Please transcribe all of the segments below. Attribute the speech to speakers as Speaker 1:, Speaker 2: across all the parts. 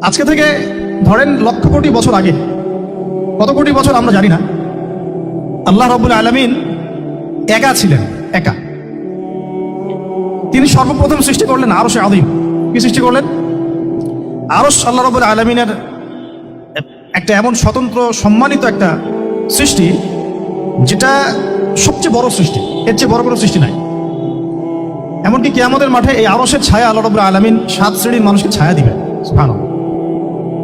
Speaker 1: আজকে থেকে ধরেন লক্ষ কোটি বছর আগে, কত কোটি বছর আমরা জানি না, আল্লাহ রাব্বুল আলামিন একা ছিলেন। একা তিনি সর্বপ্রথম সৃষ্টি করলেন আরশে আযীম। কি সৃষ্টি করলেন? আরশ আল্লাহ রাব্বুল আলামিনের একটা এমন স্বতন্ত্র সম্মানিত একটা সৃষ্টি, যেটা সবচেয়ে বড় সৃষ্টি, এর চেয়ে বড় কোনো সৃষ্টি নাই। এমনকি কিয়ামতের মাঠে এই আরশের ছায়া আল্লাহ রাব্বুল আলামিন 7 শ্রেণীর মানুষকে ছায়া দিবেন। সুবহানাল্লাহ।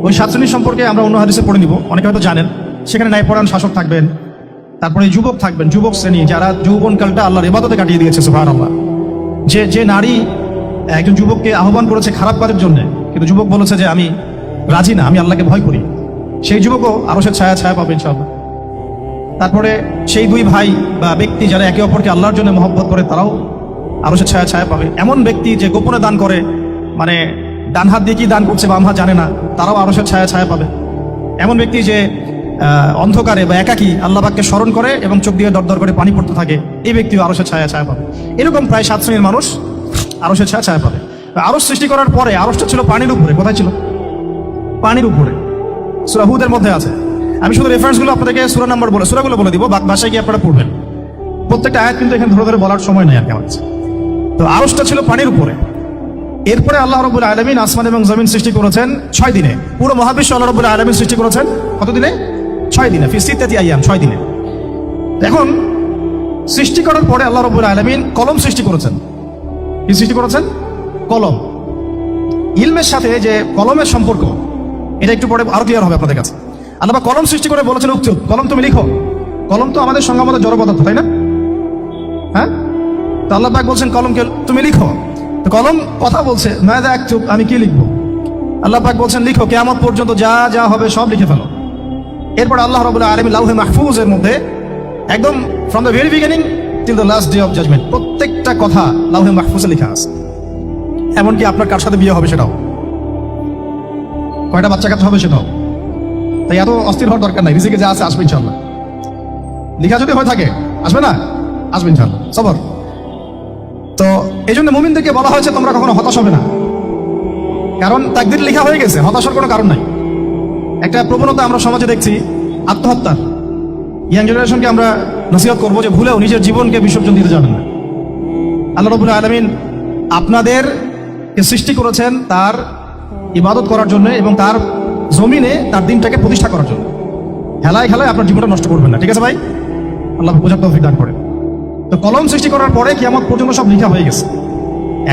Speaker 1: ওই 7 শ্রেণীর সম্পর্কে আমরা অন্য হাদিসে পড়ে নিব, অনেকে হয়তো জানেন। সেখানে ন্যায়পরায়ণ শাসক থাকবেন, তারপরে যুবক থাকবেন, যুবক শ্রেণী যারা যৌবনকালটা আল্লাহর ইবাদতে কাটিয়ে দিয়েছে। সুবহানাল্লাহ। যে নারী একজন যুবককে আহ্বান করেছে খারাপ কাজের জন্য, কিন্তু যুবক বলেছে যে আমি রাজি না, আমি আল্লাহকে ভয় করি, সেই যুবকও আরশের ছায়া পাবে ইনশাআল্লাহ। তারপরে সেই দুই ভাই বা ব্যক্তি যারা একে অপরকে আল্লাহর জন্য মহব্বত করে, তারাও আরশের ছায়া পাবে। এমন ব্যক্তি যে গোপনে দান করে, মানে ডান হাত দিয়ে কি দান করছে বাম হাত জানে না, তারাও আরশের ছায়া পাবে। এমন ব্যক্তি যে অন্ধকারে বা একাকী আল্লাহ পাককে স্মরণ করে এবং চোখ দিয়ে দরদর করে পানি পড়তে থাকে, এই ব্যক্তিও আরশের ছায়া পাবে। এরকম প্রায় 7 শ্রেণীর মানুষ আরশের ছায়া পাবে। আরশ সৃষ্টি করার পরে আরশটা ছিল পানির উপরে। কোথায় ছিল? পানির উপরে। সূরা হুদের মধ্যে আছে। আমি শুধু রেফারেন্সগুলো আপনাদেরকে সূরাগুলো বলে দিব, বাসায় গিয়ে আপনারা পড়বেন। প্রত্যেকটা আয়াত কিন্তু এখানে ধরে বলার সময় নেই আর কি আমার কাছে। তো আরশটা ছিল পানির উপরে। এরপরে আল্লাহ রাব্বুল আলামিন আসমান এবং জমিন সৃষ্টি করেছেন 6 দিনে। পুরো মহাবিশ্ব আল্লাহ রাব্বুল আলামিন সৃষ্টি করেছেন কত দিনে? 6 দিনে। ফি সিত্তাতি আইয়াম, 6 দিনে। এখন সৃষ্টি করার পরে আল্লাহ রাব্বুল আলামিন কলম সৃষ্টি করেছেন। কি সৃষ্টি করেছেন? কলম। ইলমের সাথে যে কলমের সম্পর্ক, এটা একটু পরে আরো ক্লিয়ার হবে আপনাদের কাছে। আল্লাহ কলম সৃষ্টি করে বলেছেন উক্তুব, কলম তুমি লিখো। কলম তো আমাদের সংজ্ঞা মতো জড় পদার্থ, তাই না? হ্যাঁ, তো আল্লাহ পাক বলছেন কলমকে তুমি লিখো। তো কলম কথা বলছে, মাযা আকতুব, আমি কি লিখবো? আল্লাহ পাক বলছেন লিখো, কিয়ামত পর্যন্ত যা যা হবে সব লিখে ফেলো। এরপর আল্লাহ রাব্বুল আলামিন লাউহে মাহফুজের মধ্যে একদম from the very beginning till the last day of judgement প্রত্যেকটা কথা লাউহে মাহফুজে লেখা আছে। এমনকি আপনার কার সাথে বিয়ে হবে সেটাও, কয়টা বাচ্চা কাচ্চা হবে সেটাও। তাই এত অস্থির হওয়ার দরকার নাই, রিজিকে যা আছে আসবে ইনশাআল্লাহ। লেখা যদি হয়ে থাকে আসবে না? আসবে ইনশাআল্লাহ। সবর। তো এই জন্য মুমিনদেরকে বলা হয়েছে তোমরা কখনো হতাশ হবে না, কারণ তাকদীর লেখা হয়ে গেছে, হতাশার কোনো কারণ নাই। একটা প্রবণতা আমরা সমাজে দেখছি আত্মহত্যার। ইয়াং জেনারেশনকে আমরা নসিহত করবো যে ভুলেও নিজের জীবনকে বিসর্জন দিতে যাবেন না। আল্লাহ রাব্বুল আলামিন আপনাদেরকে সৃষ্টি করেছেন তার ইবাদত করার জন্য এবং তার জমিনে তার দিনটাকে প্রতিষ্ঠা করার জন্য। হেলায় খেলায় আপনার জীবনটা নষ্ট করবেন না, ঠিক আছে ভাই? আল্লাহ বোঝার তৌফিক দান করেন। তো কলম সৃষ্টি করার পরে কিয়ামত পর্যন্ত সব লেখা হয়ে গেছে।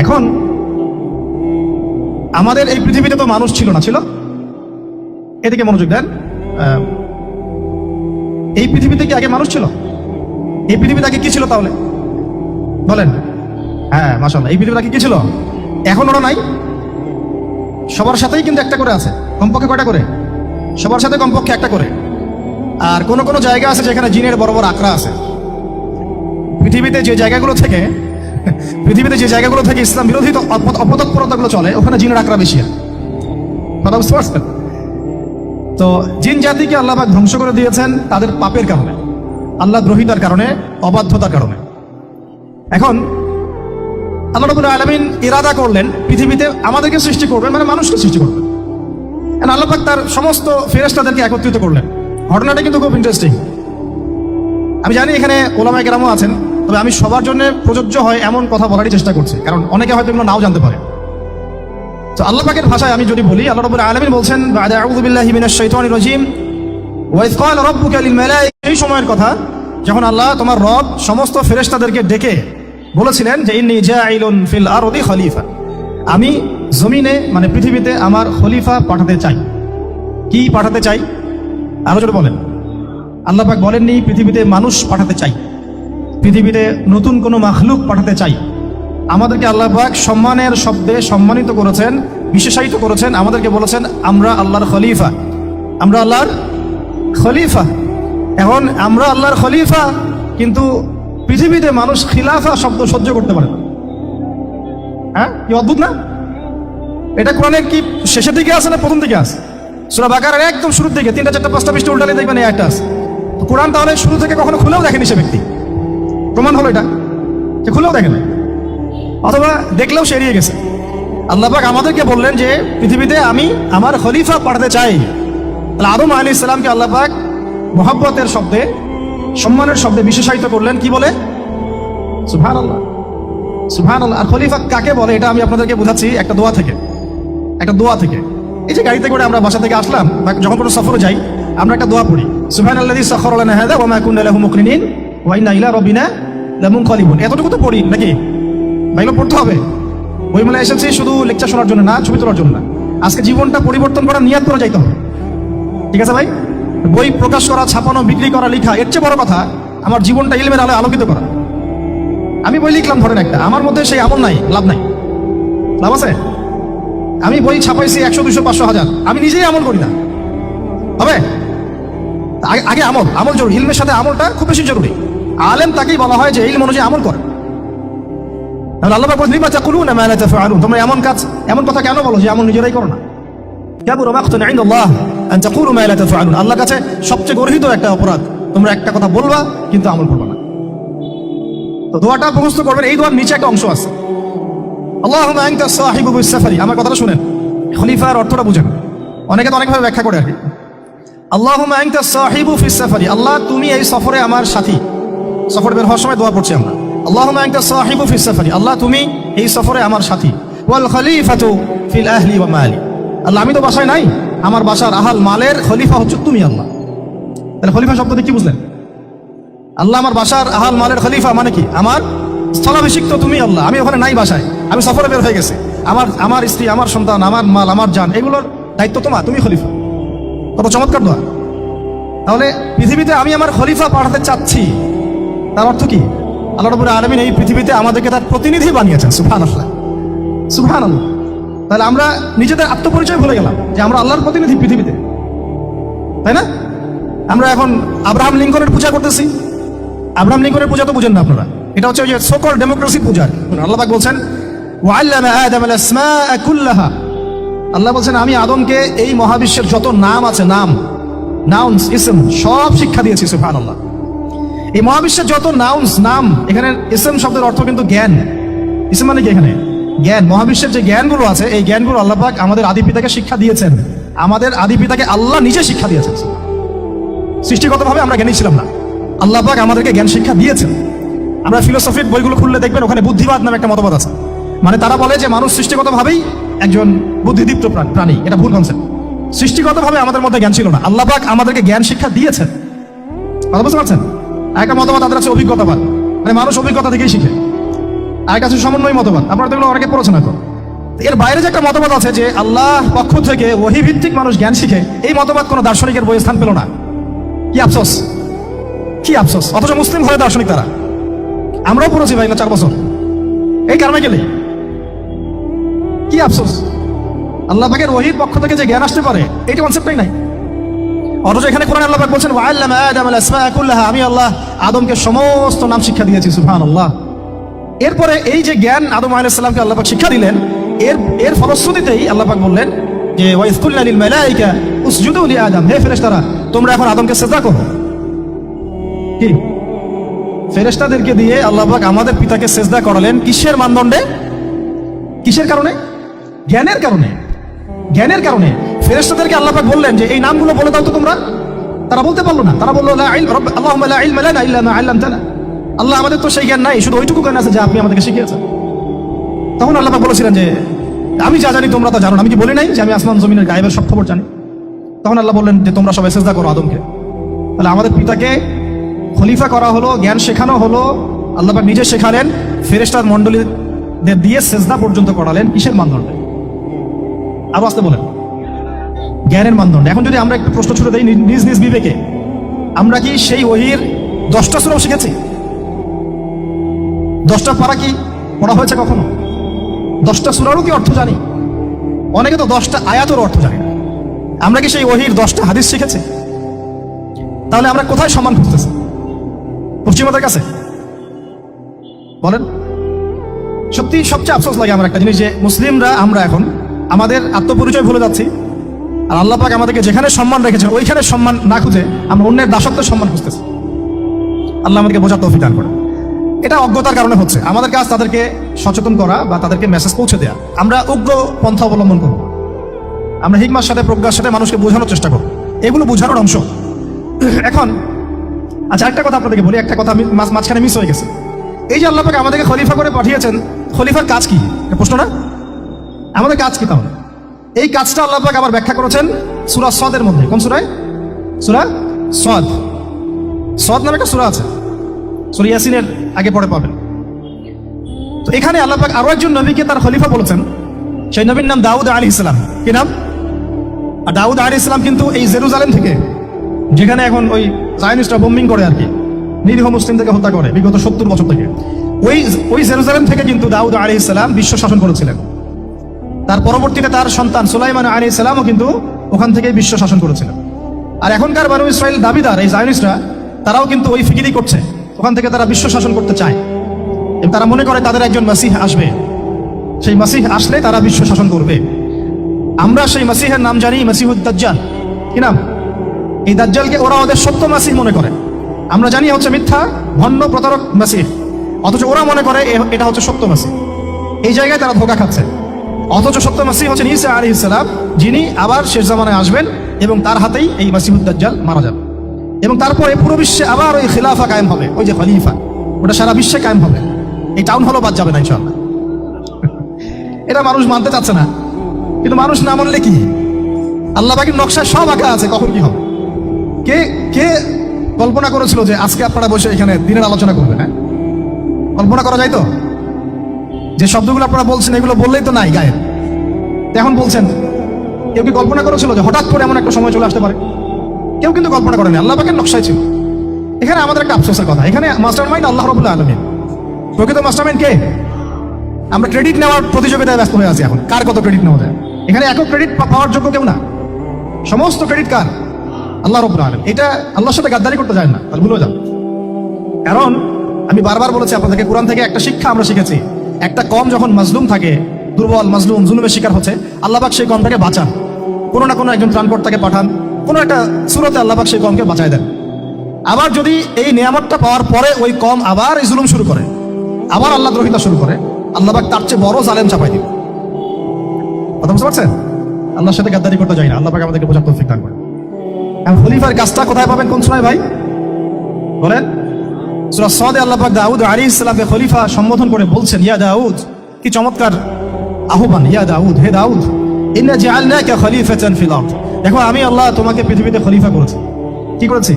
Speaker 1: এখন আমাদের এই পৃথিবীতে তো মানুষ ছিল না, ছিল? এদিকে মনোযোগ দেন। এই পৃথিবীতে কি আগে মানুষ ছিল? এই পৃথিবীতে আগে কি ছিল তাহলে বলেন? হ্যাঁ, মাশাআল্লাহ। এই পৃথিবীতে আগে কি ছিল? এখন ওরা নাই। সবার সাথেই কিন্তু একটা করে আছে, কমপক্ষে কয়টা করে? সবার সাথে কমপক্ষে একটা করে। আর কোন কোন জায়গা আছে যেখানে জিনের বড় বড় আকড়া আছে। পৃথিবীতে যে জায়গাগুলো থেকে ইসলাম বিরোধী অপতৎপরতাগুলো চলে, ওখানে জিনের আকড়া বেশি। কথা বুঝতে পারছেন? তো জিন জাতিকে আল্লাহ পাক ধ্বংস করে দিয়েছেন তাদের পাপের কারণে, আল্লাহ দ্রোহিতার কারণে, অবাধ্যতার কারণে। এখন আল্লাহ রাব্বুল আলামিন ইরাদা করলেন পৃথিবীতে আমাদেরকে সৃষ্টি করবেন, মানে মানুষকে সৃষ্টি করবেন। আল্লাহ পাক তার সমস্ত ফেরেশতাদেরকে একত্রিত করলেন। ঘটনাটা কিন্তু খুব ইন্টারেস্টিং। আমি জানি এখানে ওলামায়ে কেরামও আছেন, তবে আমি সবার জন্য প্রযোজ্য হয় এমন কথা বলারই চেষ্টা করছি, কারণ অনেকে হয়তো এগুলো নাও জানতে পারে। তো আল্লাহ পাকের ভাষায় আমি যদি বলি, আল্লাহ রাব্বুল আলামিন বলছেন বা'দা আউযু বিল্লাহি মিনাশ শাইতানির রাজীম ওয়া ইয ক্বালা রাব্বুকা লিল মালাঈকা, এই সময়ের কথা যখন আল্লাহ তোমার রব সমস্ত ফেরেশতাদেরকে ডেকে বলেছিলেন যে ইন্নী জাঈলুন ফিল আরদি খলিফা, আমি জমিনে মানে পৃথিবীতে আমার খলিফা পাঠাতে চাই। কি পাঠাতে চাই? আরো জোরে বলেন। আল্লাহ পাক বলেননি পৃথিবীতে মানুষ পাঠাতে চাই, পৃথিবীতে নতুন কোনো মাখলুক পাঠাতে চাই। আমাদেরকে আল্লাহ পাক সম্মানের শব্দে সম্মানিত করেছেন, বিশেষায়িত করেছেন। আমাদেরকে বলেছেন আমরা আল্লাহর খলিফা, আমরা আল্লাহর খলিফা। এখন আমরা আল্লাহর খলিফা, কিন্তু পৃথিবীতে মানুষ খিলাফা শব্দ সহ্য করতে পারে না। হ্যাঁ, কি অদ্ভুত না? এটা কোরআনের কি শেষের দিকে আছে না প্রথম দিকে আছে? সূরা বাকারার একদম শুরুর দিকে 3টা 4টা 5টা পৃষ্ঠা উল্টালে দেখবেন এই একটা আছে। কোরআন তাহলে শুরু থেকে কখনো খুলেও দেখেনি সে ব্যক্তি। প্রমাণ হলো এটা যে খুলেও দেখেনি, অথবা দেখলেও সে এড়িয়ে গেছে। আল্লাহ পাক আমাদেরকে বললেন যে পৃথিবীতে আমি আমার খলিফা পাঠাতে চাই। তাহলে আদম আলাইহিস সালামকে আল্লাহ পাক মহব্বতের শব্দে, সম্মানের শব্দে বিশেষায়িত করলেন কি বলে? সুবহানাল্লাহ, সুবহানাল্লাহ। আর খলিফা কাকে বলে এটা আমি আপনাদেরকে বোঝাচ্ছি একটা দোয়া থেকে, একটা দোয়া থেকে। এই যে গাড়িতে করে আমরা বাসা থেকে আসলাম বা যখন কোনো সফরে যাই, আমরা একটা দোয়া পড়ি, সুবহানাল্লাযী সাখারা লানা হাযা ওয়া মা কুন্না লাহু মুকরিনিন ওয়া ইন্না ইলা রাব্বিনা লামুনকালিবুন। এতটুকু তো পড়ি নাকি? ভাইগুলো পড়তে হবে। বই মেলায় এসেছি শুধু লেকচার শোনার জন্য না, ছবি তোলার জন্য না। আজকে জীবনটা পরিবর্তন করার নিয়াত করে যাইতে হবে, ঠিক আছে ভাই? বই প্রকাশ করা, ছাপানো, বিক্রি করা, লেখা, এর চেয়ে বড় কথা আমার জীবনটা ইলমের আলোয় আলোকিত করা। আমি বই লিখলাম ধরেন একটা, আমার মধ্যে সেই আমল নাই, লাভ নাই। লাভ আছে? আমি বই ছাপাইছি 100, 200, 500, 1000, আমি নিজেই আমল করি না, হবে? আগে আমল, আমল জরুরি। ইলমের সাথে আমলটা খুব বেশি জরুরি। আলেম তাকেই বলা হয় যে ইলম অনুযায়ী আমল করে। আল্লাহ পাক বলেন, লিমা তাকুলুনা মা লা তাফআলুন, তোমরা এমন কাজ, এমন কথা কেন বলো যে আমল নিজেরাই করো না? কাবুরা মাকতান ইনদাল্লাহ আন তাকুলু মা লা তাফআলুন, আল্লাহর কাছে সবচেয়ে গর্হিত একটা অপরাধ, তোমরা একটা কথা বলবা কিন্তু আমল করবে না। তো দোয়াটা মুখস্থ করবেন। এই দোয়ার নিচে একটা অংশ আছে, আল্লাহুম্মা আনতা সাহিবু বিস সাফারি। আমার কথাটা শুনেন, খলিফার অর্থটা বুঝেন। অনেকে তো অনেকভাবে ব্যাখ্যা করে আর কি। আল্লাহুম্মা আনতা সাহিবু ফিস সাফারি, আল্লাহ তুমি এই সফরে আমার সাথী। সফর বের হওয়ার সময় দোয়া পড়ছি আমরা, আল্লাহুম্মা আনতা সাহিবু ফিস সাফারি, আল্লাহ তুমি এই সফরে আমার সাথী। ওয়াল খলিফাতু ফিল আহলি ওয়া মালি, আল্লাহ আমি তো বাসায় নাই, আমার বাসার আহাল মালের খলিফা হচ্ছে তুমি আল্লাহ। তাহলে খলিফা শব্দটি কি বুঝলেন? আল্লাহ আমার বাসার আহাল মালের খলিফা মানে কি? আমার স্থলাভিষিক্ত তুমি আল্লাহ, আমি ওখানে নাই বাসায়, আমি সফরে বের হয়ে গেছি, আমার স্ত্রী, আমার সন্তান, আমার মাল, আমার জান, এগুলোর দায়িত্ব তোমার, তুমি খলিফা। কত চমৎকার দোয়া। তাহলে পৃথিবীতে আমি আমার খলিফা পাঠাতে চাচ্ছি, তার অর্থ কি? আল্লাহ রাব্বুল আলামিন এই পৃথিবীতে আমাদেরকে তার প্রতিনিধি বানিয়েছেন। সুবহানাল্লাহ, সুবহানাল্লাহ। তাহলে আমরা নিজেদের আত্মপরিচয় ভুলে গেলাম যে আমরা আল্লাহর প্রতিনিধি পৃথিবীতে, তাই না? আমরা এখন আব্রাহাম লিঙ্কনের পূজা করতেছি। আব্রাহাম লিঙ্কনের পূজা তো বুঝেন না আপনারা, এটা হচ্ছে ওই যে সকল ডেমোক্রেসি পূজা। আল্লাহ পাক বলছেন, ওয়াল্লামা আদামাল আসমাআ কুল্লাহা, আল্লাহ বলছেন আমি আদমকে এই মহাবিশ্বের যত নাম আছে, নাম, নাউন্স, ইসম, সব শিক্ষা দিয়েছি। সুবহানাল্লাহ। এই মহাবিশ্বের যত নাউন্স, নাম, এখানে ইসম শব্দের অর্থ কিন্তু জ্ঞান। ইসম মানে কি? এখানে জ্ঞান। মহাবিশ্বের যে জ্ঞানগুলো আছে, এই জ্ঞানগুলো আল্লাহ পাক আমাদের আদি পিতাকে শিক্ষা দিয়েছেন। আমাদের আদি পিতাকে আল্লাহ নিজে শিক্ষা দিয়েছেন। সৃষ্টিগতভাবে আমরা জ্ঞানী ছিলাম না, আল্লাহ পাক আমাদেরকে জ্ঞান শিক্ষা দিয়েছেন। আমরা ফিলোসফির বইগুলো খুললে দেখবেন ওখানে বুদ্ধিবাদ নামে একটা মতবাদ আছে। মানে তারা বলে যে মানুষ সৃষ্টিগতভাবেই একজন বুদ্ধিদীপ্ত প্রাণী। এটা ভুল কনসেপ্ট। সৃষ্টিগতভাবে আমাদের মধ্যে জ্ঞান ছিল না, আল্লাহ পাক আমাদেরকে জ্ঞান শিক্ষা দিয়েছেন। কথা বুঝতে পারছেন? একটা মতবাদ তাদের আছে অভিজ্ঞতাবাদ, মানে মানুষ অভিজ্ঞতা থেকেই শিখে। আর একটা আছে সমন্বয় মতবাদ, আপনারা তো এগুলো অনেকে পড়েছেন হয়তো। এর বাইরে যে একটা মতবাদ আছে যে আল্লাহ পক্ষ থেকে ওহী ভিত্তিক মানুষ জ্ঞান শিখে, এই মতবাদ কোনো দার্শনিকের বইয়ে স্থান পেল না। কি আফসোস, কি আফসোস। অথচ মুসলিম ঘরে দার্শনিক তারা। আমরাও পড়েছি ভাই 4 বছর এই কারণে গেলে। কি আফসোস, আল্লাহ পাকের ওহীর পক্ষ থেকে যে জ্ঞান আসতে পারে এইটা কনসেপ্টই নাই। অথচ এখানে কোরআনে আল্লাহ পাক বলছেন, ওয়াল্লামা আদামাল আসমাআ কুল্লাহা, আমি আল্লাহ আদমকে সমস্ত নাম শিক্ষা দিয়েছি। সুবহানাল্লাহ। এরপরে এই যে জ্ঞান আদম আলাইহিস সালামকে আল্লাহ পাক শিক্ষা দিলেন, এর ফলশ্রুতিতেই আল্লাহ পাক বললেন যে ওয়াইয কুলনা লিল মালাইকা উসজুদু লি আদম, হে ফেরেশতারা তোমরা এখন আদমকে সিজদা করো। কি ফেরেশতাদেরকে দিয়ে আল্লাহ পাক আমাদের পিতাকে সিজদা করালেন কিসের মানদণ্ডে? কিসের কারণে? জ্ঞানের কারণে। জ্ঞানের কারণে ফেরেশতাদেরকে আল্লাহ পাক বললেন যে এই নামগুলো বলে দাও তো তোমরা। তারা বলতে পারলো না। তারা বললো লা ইলম আল্লাহুম্মা লা ইলমা লানা ইল্লা মা আল্লামতানা, আল্লাহ আমাদের তো সেই জ্ঞান নাই, শুধু ওইটুকু জ্ঞান আছে যে আপনি আমাদেরকে শিখিয়েছেন। তখন আল্লাহ পাক বলেছিলেন যে আমি যা জানি তোমরা তা জানো না। আমি কি বলি নাই যে আমি আসমান জমিনের গায়েবের সব খবর জানি? তখন আল্লাহ বললেন যে তোমরা সবাই সিজদা করো আদমকে। তাহলে আমাদের পিতাকে খলিফা করা হলো, জ্ঞান শেখানো হলো, আল্লাহ পাক নিজে শেখালেন, ফেরেশতার মণ্ডলীদের দিয়ে সিজদা পর্যন্ত করালেন। কিসের মানদণ্ডে? আরো আসতে বলেন, জ্ঞানের মানদণ্ডে। এখন যদি আমরা একটু প্রশ্ন ছুড়ে দেই নিজ নিজ বিবেকে, আমরা কি সেই ওহীর 10টা সূরাও শিখেছি? 10টা পারা কি পড়া হয়েছে কখনো? 10টা সূরারও কি অর্থ জানি? অনেকে তো 10টা আয়াতের অর্থ জানি না। আমরা কি সেই ওহীর 10টা হাদিস শিখেছি? তাহলে আমরা কোথায় সম্মান খুঁজতেছি? পশ্চিমাদের কাছে? বলেন। সত্যি সবচেয়ে আফসোস লাগে আমার একটা জিনিস, যে মুসলিমরা আমরা এখন আমাদের আত্মপরিচয় ভুলে যাচ্ছি। আর আল্লাহ পাক আমাদেরকে যেখানে সম্মান রেখেছেন ওইখানে সম্মান না খুঁজে আমরা অন্যের দাসত্বের সম্মান খুঁজতেছি। আল্লাহ আমাদেরকে বোঝার তৌফিক দান করেন। এটা অজ্ঞতার কারণে হচ্ছে। আমাদের কাজ তাদেরকে সচেতন করা বা তাদেরকে মেসেজ পৌঁছে দেওয়া। আমরা উগ্র পন্থা অবলম্বন করব, আমরা হিকমার সাথে প্রজ্ঞার সাথে মানুষকে বোঝানোর চেষ্টা করব, এগুলো বোঝানোর অংশ। এখন আচ্ছা, একটা কথা আপনাদেরকে বলি, একটা কথা আমি মাঝখানে মিস হয়ে গেছে। এই যে আল্লাহ পাক আমাদেরকে খলিফা করে পাঠিয়েছেন, খলিফার কাজ কি? প্রশ্ন না? আমাদের কাজ কি তাহলে? এই কাজটা আল্লাহ পাক আবার ব্যাখ্যা করেছেন সূরা সদের মধ্যে। কোন সূরায়? সূরা সদ। সদ নামে একটা সূরা আছে, সূরা ইয়াসিনের আগে পরে পাবেন। তো এখানে আল্লাহ পাক আরো একজন নবীকে তার খলিফা বলেছেন। সেই নবীর নাম দাউদ আলাইহিস সালাম। কি নাম? আর দাউদ আলাইহিস সালাম কিন্তু এই জেরুজালেম থেকে, যেখানে এখন ওই জায়নিস্টরা বোম্বিং করে আর কি, নিরীহ মুসলিমদেরকে হত্যা করে বিগত 70 বছর থেকে, ওই জেরুজালেম থেকে কিন্তু দাউদ আলাইহিস সালাম বিশ্ব শাসন করেছিলেন। তার পরবর্তীতে তার সন্তান সুলাইমান আলাইহিস সালামও কিন্তু ওখান থেকে বিশ্ব শাসন করেছিলেন। আর এখনকার বনু ইসরাইল দাবিদার এই জায়নিস্টরা, তারাও কিন্তু ওই ফিকিরি করছে, ওখান থেকে তারা বিশ্ব শাসন করতে চায় এবং তারা মনে করে তাদের একজন মাসিহ আসবে, সেই মাসিহ আসলে তারা বিশ্ব শাসন করবে। আমরা সেই মাসিহের নাম জানি মাসিহুদ দাজ্জাল। কি নাম? এই দাজ্জালকে ওরা ওদের সত্য মাসিহ মনে করে, আমরা জানি হচ্ছে মিথ্যা ভণ্ড প্রতারক মাসিহ, অথচ ওরা মনে করে এটা হচ্ছে সত্য মাসিহ। এই জায়গায় তারা ধোঁকা খাচ্ছে। অথচ সত্য মাসিহ হচ্ছেন ঈসা আলাইহিস সালাম, যিনি আবার শেষ জামানায় আসবেন এবং তার হাতেই এই মাসিহুদ দাজ্জাল মারা যাবে এবং তারপরে পুরো বিশ্বে আবার ওই খিলাফা কায়েম হবে, ওই যে খলিফা, ওটা সারা বিশ্বে কায়েম হবে। এই টাউন হলও বাদ যাবে না ইনশাআল্লাহ। এটা মানুষ মানতে চাচ্ছে না, কিন্তু মানুষ না মানলে কি? আল্লাহ পাকের নকশায় সব আঁকা আছে কখন কি হবে। কে কে কল্পনা করেছিল যে আজকে আপনারা বসে এখানে দিনের আলোচনা করবেন? হ্যাঁ, কল্পনা করা যায় তো? যে শব্দগুলো আপনারা বলছেন এগুলো বললেই তো নাই গায়ে, এখন বলছেন। কেউ কি কল্পনা করেছিল যে হঠাৎ করে এমন একটা সময় চলে আসতে পারে? কেউ কিন্তু কল্পনা করেনি, আল্লাহ পাকের নকশায় ছিল। এখানে আমাদের একটা আফসোসের কথা, এখানে মাস্টার মাইন্ড আল্লাহ রাব্বুল আলামিন। প্রকৃত মাস্টার মাইন্ড কে? আমরা ক্রেডিট নেওয়ার প্রতিযোগিতায় ব্যস্ত হয়ে আছি এখন, কার কত ক্রেডিট নেওয়া যায়। এখানে একক ক্রেডিট পাওয়ার যোগ্য কেউ না, সমস্ত ক্রেডিট কার? আল্লাহ রাব্বুল আলামিন। এটা আল্লাহর সাথে গাদ্দারি করতে যায় না, তাহলে ভুলে যান। কারণ আমি বারবার বলেছি আপনাদেরকে, কোরআন থেকে একটা শিক্ষা আমরা শিখেছি, একটা কম যখন মাজলুম থাকে, দুর্বল মাজলুম জুলুমের শিকার হচ্ছে, আল্লাহ পাক সেই কমটাকে বাঁচান, কোনো না কোনো একজন ত্রাণকর্তাকে পাঠান, কোনো একটা সূরতে আল্লাহ পাক সেই কমকে বাঁচায় দেন। আবার যদি এই নিয়ামতটা পাওয়ার পরে ওই কম আবার এই জুলুম শুরু করে, আবার আল্লাহ দ্রোহিতা শুরু করে, আল্লাহ পাক তার চেয়ে বড় জালেম চাপাই দিবে। কথা বুঝতে পারছেন? আল্লাহর সাথে গাদ্দারি করতে যাই না, আল্লাহ পাক আমাদেরকে বোঝার তৌফিক দান করেন। এখন খলিফার কাজটা কোথায় পাবেন? কোন সূরায় ভাই বলেন? সূরা সদে আল্লাহ পাক দাউদ আলাইহিস সালামকে খলিফা সম্বোধন করে বলছেন, ইয়া দাউদ। কি চমৎকার আহ্বান! ইয়া দাউদ, হে দাউদ, ইন্না জাআলনাকা খলিফাতান ফিল আরদ। দেখো, আমি আল্লাহ তোমাকে পৃথিবীতে খলিফা করেছি। কি করেছি?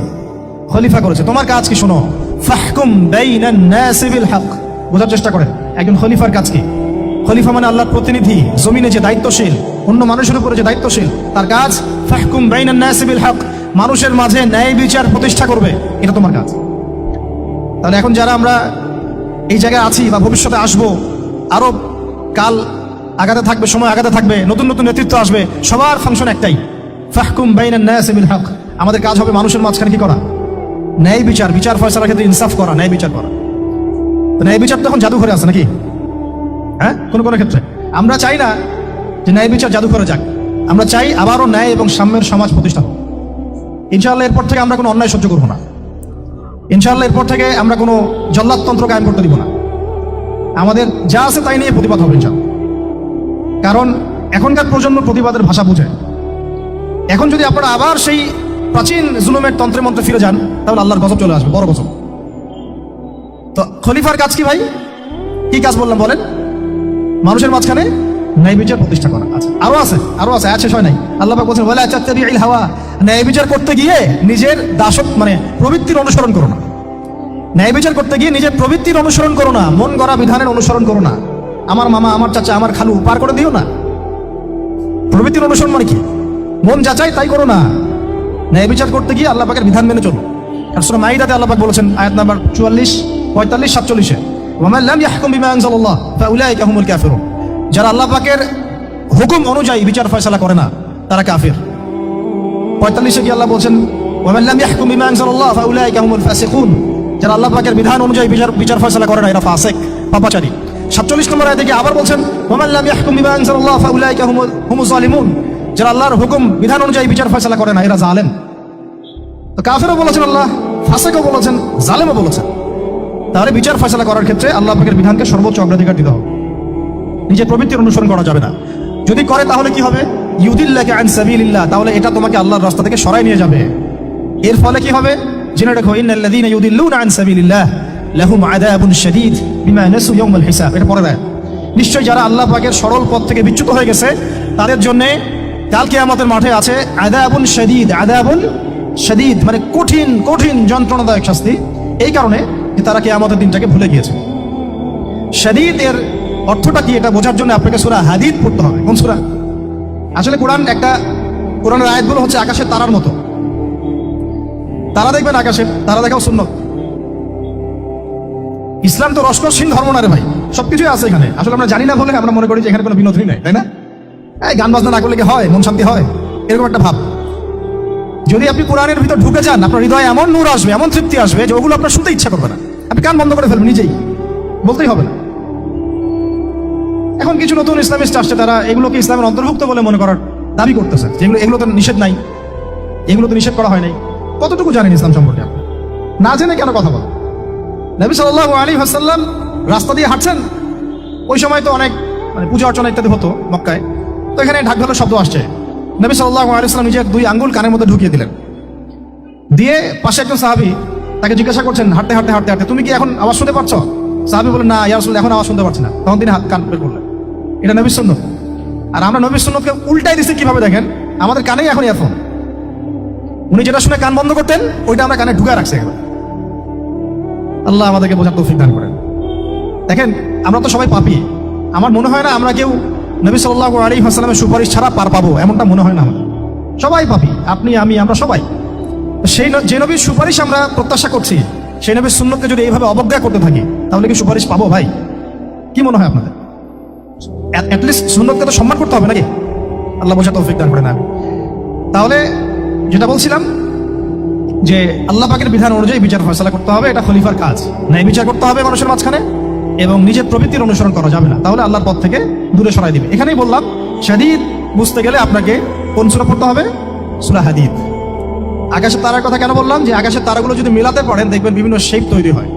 Speaker 1: খলিফা করেছে। তোমার কাজ কি শোনো, ফাহকুম বাইনান নাসি বিল হক। বোঝার চেষ্টা করেন একজন খলিফার কাজ কি। খলিফা মানে আল্লাহর প্রতিনিধি, জমিনে যে দায়িত্বশীল, অন্য মানুষের উপরে যে দায়িত্বশীল, তার কাজ ফাহকুম বাইনান নাসি বিল হক, মানুষের মাঝে ন্যায় বিচার প্রতিষ্ঠা করবে, এটা তোমার কাজ। তাহলে এখন যারা আমরা এই জায়গায় আছি বা ভবিষ্যতে আসবো, আরো কাল আগাতে থাকবে, সময় আগাতে থাকবে, নতুন নতুন নেতৃত্ব আসবে, সবার ফাংশন একটাই, ফাহকুম বাইনান নাসি বিল হক। আমাদের কাজ হবে মানুষের মাঝখানে কি করা? ন্যায় বিচার, বিচার ফয়সালার ক্ষেত্রে ইনসাফ করা, ন্যায় বিচার করা। তো ন্যায় বিচার তখন জাদুঘরে আছে নাকি? হ্যাঁ, কোনো কোনো ক্ষেত্রে আমরা চাই না যে ন্যায় বিচার জাদুঘরে যাক, আমরা চাই আবারও ন্যায় এবং সাম্যের সমাজ প্রতিষ্ঠা হোক। ইনশাআল্লাহ এরপর থেকে আমরা কোনো অন্যায় সহ্য করবো না। ইনশাআল্লাহ এরপর থেকে আমরা কোনো জল্লাদতন্ত্র কায়েম করতে দিব না। আমাদের যা আছে তাই নিয়ে প্রতিবাদ হবে ইনশাআল্লাহ। কারণ এখনকার প্রজন্ম প্রতিবাদের ভাষা বুঝে। এখন যদি আপনারা আবার সেই প্রাচীন জুলুমের তন্ত্রে মন্ত্রে ফিরে যান, তাহলে আল্লাহর গজব চলে আসবে, বড় গজব। তো খলিফার কাজ কি ভাই? কি কাজ বললাম বলেন? মানুষের মাঝখানে ন্যায় বিচার প্রতিষ্ঠা করা। আচ্ছা, আরো আছে, আয়াত শেষ হয় নাই। আল্লাহ পাক বলেছেন, ওয়ালা তাত্তাবিউল হাওয়া। ন্যায় বিচার করতে গিয়ে নিজের দাসত্ব মানে প্রবৃত্তির অনুসরণ করো না। ন্যায় বিচার করতে গিয়ে নিজের প্রবৃত্তির অনুসরণ করো না, মন গড়া বিধানের অনুসরণ করো না। আমার মামা, আমার চাচা, আমার খালু পার করে দিও না। প্রবৃত্তির অনুসরণ মানে কি? মন যাচাই তাই করো না। ন্যায় বিচার করতে গিয়ে আল্লাহ পাকের বিধান মেনে চলো। আর সূরা মাইদাতে আল্লাহ পাক বলেছেন, আয়াত নাম্বার 44, 45, 47, ওয়া মান লাম ইয়াহকুম বিমা আনজালাল্লাহ ফাউলাইকা হুমুল কাফিরুন। যারা আল্লাহ পাকের হুকুম অনুযায়ী বিচার ফয়সালা করে না, তারা কাফির। 45-এ কি আল্লাহ বলছেন, ওয়া মান লাম ইয়াহকুম বিমা আনজালাল্লাহ ফাউলাইকা হুমুল ফাসিকুন। যারা আল্লাহ পাকের বিধান অনুযায়ী বিচার ফয়সালা করে না, এরা ফাসিক, পাপাচারী। 47 নম্বর আয়াতে আবার বলছেন, ওয়া মান লাম ইয়াহকুম বিমা আনজালাল্লাহ ফাউলাইকা হুমুজ জালিমুন। যারা আল্লাহর হুকুম বিধান অনুযায়ী বিচার ফয়সালা করে না, এরা জালেম। তো কাফেরও বলেছেন আল্লাহ, ফাসিকও বলেছেন, জালেমও বলেছেন। তাহলে বিচার ফয়সালা করার ক্ষেত্রে আল্লাহ পাকের বিধানকে সর্বোচ্চ অগ্রাধিকার দিতে হবে, নিজের প্রবৃত্তির অনুসরণ করা যাবে না। যদি করে তাহলে কি হবে? ইউদিল্লাকা আন সাবিলিল্লাহ, তাহলে এটা তোমাকে আল্লাহর রাস্তা থেকে সরাই নিয়ে যাবে। এর ফলে কি হবে? জেনে রাখো, ইন্নাল্লাযীনা ইউদিল্লুনা আন সাবিলিল্লাহ লাহুম আযাবুন শাদীদ বিমা নাসু ইয়াউমাল হিসাব। এটা পরে দেয়, নিশ্চয়ই যারা আল্লাহ পাকের সরল পথ থেকে বিচ্যুত হয়ে গেছে তাদের জন্য কাল কিয়ামতের মাঠে আছে আযাবুন শাদীদ। আযাবুন শাদীদ মানে কঠিন কঠিন যন্ত্রণাদায়ক শাস্তি, এই কারণে যে তারা কিয়ামতের দিনটাকে ভুলে গিয়েছে। শাদীদ এর অর্থটা কি এটা বোঝার জন্য আপনাকে সূরা হাদীদ পড়তে হবে। কোন সূরা? আসলে কোরআনের আয়াতগুলো হচ্ছে আকাশের তারার মতো। তারা দেখবেন আকাশের তারা দেখাও সুন্নত। ইসলাম তো রসকসহীন ধর্ম না রে ভাই, সবকিছুই আছে এখানে। আসলে আমরা জানি না বলে আমরা মনে করি যে এখানে কোনো বিনোদনই নেই, তাই না? এই গান বাজনা না করলে কি হয়, মন শান্তি হয়, এরকম একটা ভাব। যদি আপনি কোরআনের ভিতর ঢুকে যান, আপনার হৃদয়ে এমন নূর আসবে, এমন তৃপ্তি আসবে যে ওগুলো আপনার শুনতে ইচ্ছা করবে না, আপনি কান বন্ধ করে ফেলবেন, নিজেই বলতেই হবে না। এখন কিছু নতুন ইসলামিস্ট আসছে, তারা এগুলোকে ইসলামের অন্তর্ভুক্ত বলে মনে করার দাবি করতেছে, যেগুলো এগুলো তো নিষেধ নাই, এগুলো তো নিষেধ করা হয় নাই। কতটুকু জানেন ইসলাম সম্পর্কে? আপনি না জেনে কেন কথা বলেন? নবী সাল্লাল্লাহু আলাইহি ওয়াসাল্লাম রাস্তা দিয়ে হাঁটছেন, ওই সময় তো অনেক পূজা অর্চনা ইত্যাদি হতো মক্কায়, তো এখানে ঢাক ঢোলের শব্দ আসছে। নবী সাল্লাল্লাহু আলাইহি ওয়াসাল্লাম নিজের 2 আঙ্গুল কানের মধ্যে ঢুকিয়ে দিলেন, দিয়ে পাশে একজন সাহাবী তাকে জিজ্ঞাসা করছেন, হাঁটতে হাঁটতে হাঁটতে হাঁটতে তুমি কি এখন আওয়াজ শুনতে পাচ্ছ? সাহাবী বলেন, না ইয়া রাসূলুল্লাহ, এখন আওয়াজ শুনতে পাচ্ছি না। তখন তিনি কান বের করলেন। এটা নবীর সুন্নাত। আর আমরা নবীর সুন্নাতকে উল্টাই দিচ্ছি কিভাবে দেখেন, আমাদের কানেই এখন ইয়ারফোন। উনি যেটা শুনে কান বন্ধ করতেন, ওইটা আমরা কানে ঢুকায় রাখছি একবার। আল্লাহ আমাদেরকে বোঝার তৌফিক দান করেন। দেখেন, আমরা তো সবাই পাপী। আমার মনে হয় না আমরা কেউ নবী সাল্লাল্লাহু আলাইহি ওয়াসাল্লামের সুপারিশ ছাড়া পার পাবো, এমনটা মনে হয় না আমাদের। সবাই পাপী, আপনি আমি আমরা সবাই। সেই যে নবীর সুপারিশ আমরা প্রত্যাশা করছি, সেই নবীর সুন্নতকে যদি এইভাবে অবজ্ঞা করতে থাকি, তাহলে কি সুপারিশ পাবো ভাই? কি মনে হয় আপনাদের? অ্যাটলিস্ট সুন্নতকে তো সম্মান করতে হবে নাকি? আল্লাহ বোঝার তৌফিক দান করেন। তাহলে যেটা বলছিলাম যে আল্লাহ পাকের বিধান অনুযায়ী বিচার ফয়সালা করতে হবে, এটা খলিফার কাজ। ন্যায় বিচার করতে হবে মানুষের মাঝখানে, এবং নিজের প্রবৃত্তির অনুসরণ করা যাবে না, তাহলে আল্লাহর পথ থেকে দূরে সরাই দিবে। এখানেই বললাম, শাদীদ বুঝতে গেলে আপনাকে কোন সূরা পড়তে হবে? সূরা হাদীদ। আকাশের তারার কথা কেন বললাম? যে আকাশের তারাগুলো যদি মিলাতে পারেন, দেখবেন বিভিন্ন শেপ তৈরি হয়।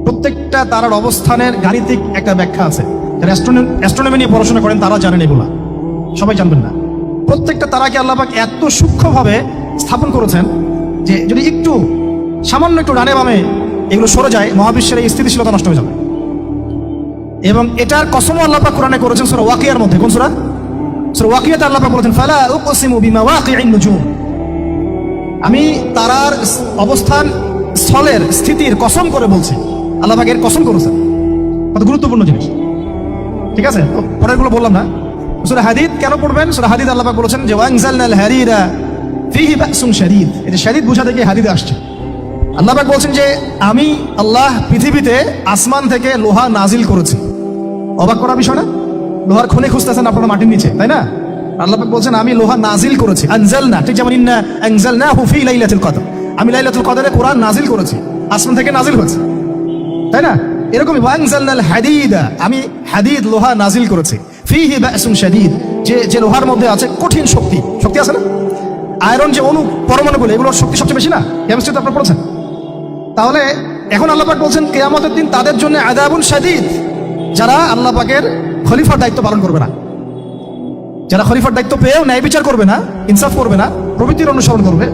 Speaker 1: প্রত্যেকটা তারার অবস্থানের গাণিতিক একটা ব্যাখ্যা আছে। যারা অ্যাস্ট্রোনমি নিয়ে পড়াশোনা করেন তারা জানেন, এগুলা সবাই জানবেন না। প্রত্যেকটা তারাকে আল্লাহ পাক এত সূক্ষ্মভাবে স্থাপন করেছেন যে যদি একটু সামান্য একটু ডানে বামে এগুলো সরে যায়, মহাবিশ্বের এই স্থিতিশীলতা নষ্ট হয়ে যাবে। এবং এটার কসমও আল্লাহ পাক কোরআনে করেছেন সূরা ওয়াকিয়ার মধ্যে। কোন সূরা? সূরা ওয়াকিয়াতে আল্লাহ পাক বলেছেন, ফালা উকসিমু বিমাওয়াকি'ন নুজুম। আমি তারার অবস্থান স্থলের স্থিতির কসম করে বলছি। আল্লাহ পাক এর কসম করেছেন। কত গুরুত্বপূর্ণ জিনিস, ঠিক আছে? পরেরগুলো বললাম না। সূরা হাদীদ কেন পড়বেন? সূরা হাদীদ আল্লাহ পাক বলেছেন যে ওয়ানজালনাল হারিরা ফীহি বাসুন শাদীদ। এটা শাদীদ বোঝা থেকে হাদীদে আসছে। আল্লাহ পাক বলছেন যে আমি আল্লাহ পৃথিবীতে আসমান থেকে লোহা নাজিল করেছি। অবাক করা বিষয় না? লোহার খনি খুঁজতেছেন আপনারা মাটির নিচে, তাই না? আল্লাহ পাক বলছেন আমি লোহা নাজিল করেছি। আনজালনা, ঠিক যেমন ইন্না আনজালনাহু ফী লাইলাতুল কদর, আমি লাইলাতুল কদরে কোরআন নাজিল করেছি, আসমান থেকে নাজিল হয়েছে, তাই না? এরকমই ওয়ানজালনাল হাদীদা, আমি হাদীদ লোহা নাজিল করেছি। ফীহি বাসুন শাদীদ, যে লোহার মধ্যে আছে কঠিন শক্তি। শক্তি আছে না? আয়রন যে অণু পরমাণুগুলো, এগুলোর শক্তি সবচেয়ে বেশি না? কেমিস্ট্রিতে আপনারা পড়েছেন। তাহলে এখন আল্লাহ পাক বলছেন কিয়ামতের দিন তাদের জন্য আযাবুন শাদীদ, যারা আল্লাহ পাকের খলিফার দায়িত্ব পালন করবে না, যারা খলিফার দায়িত্ব পেয়েও ন্যায় বিচার করবে না, ইনসাফ করবে না, প্রবৃত্তির অনুসরণ করবে,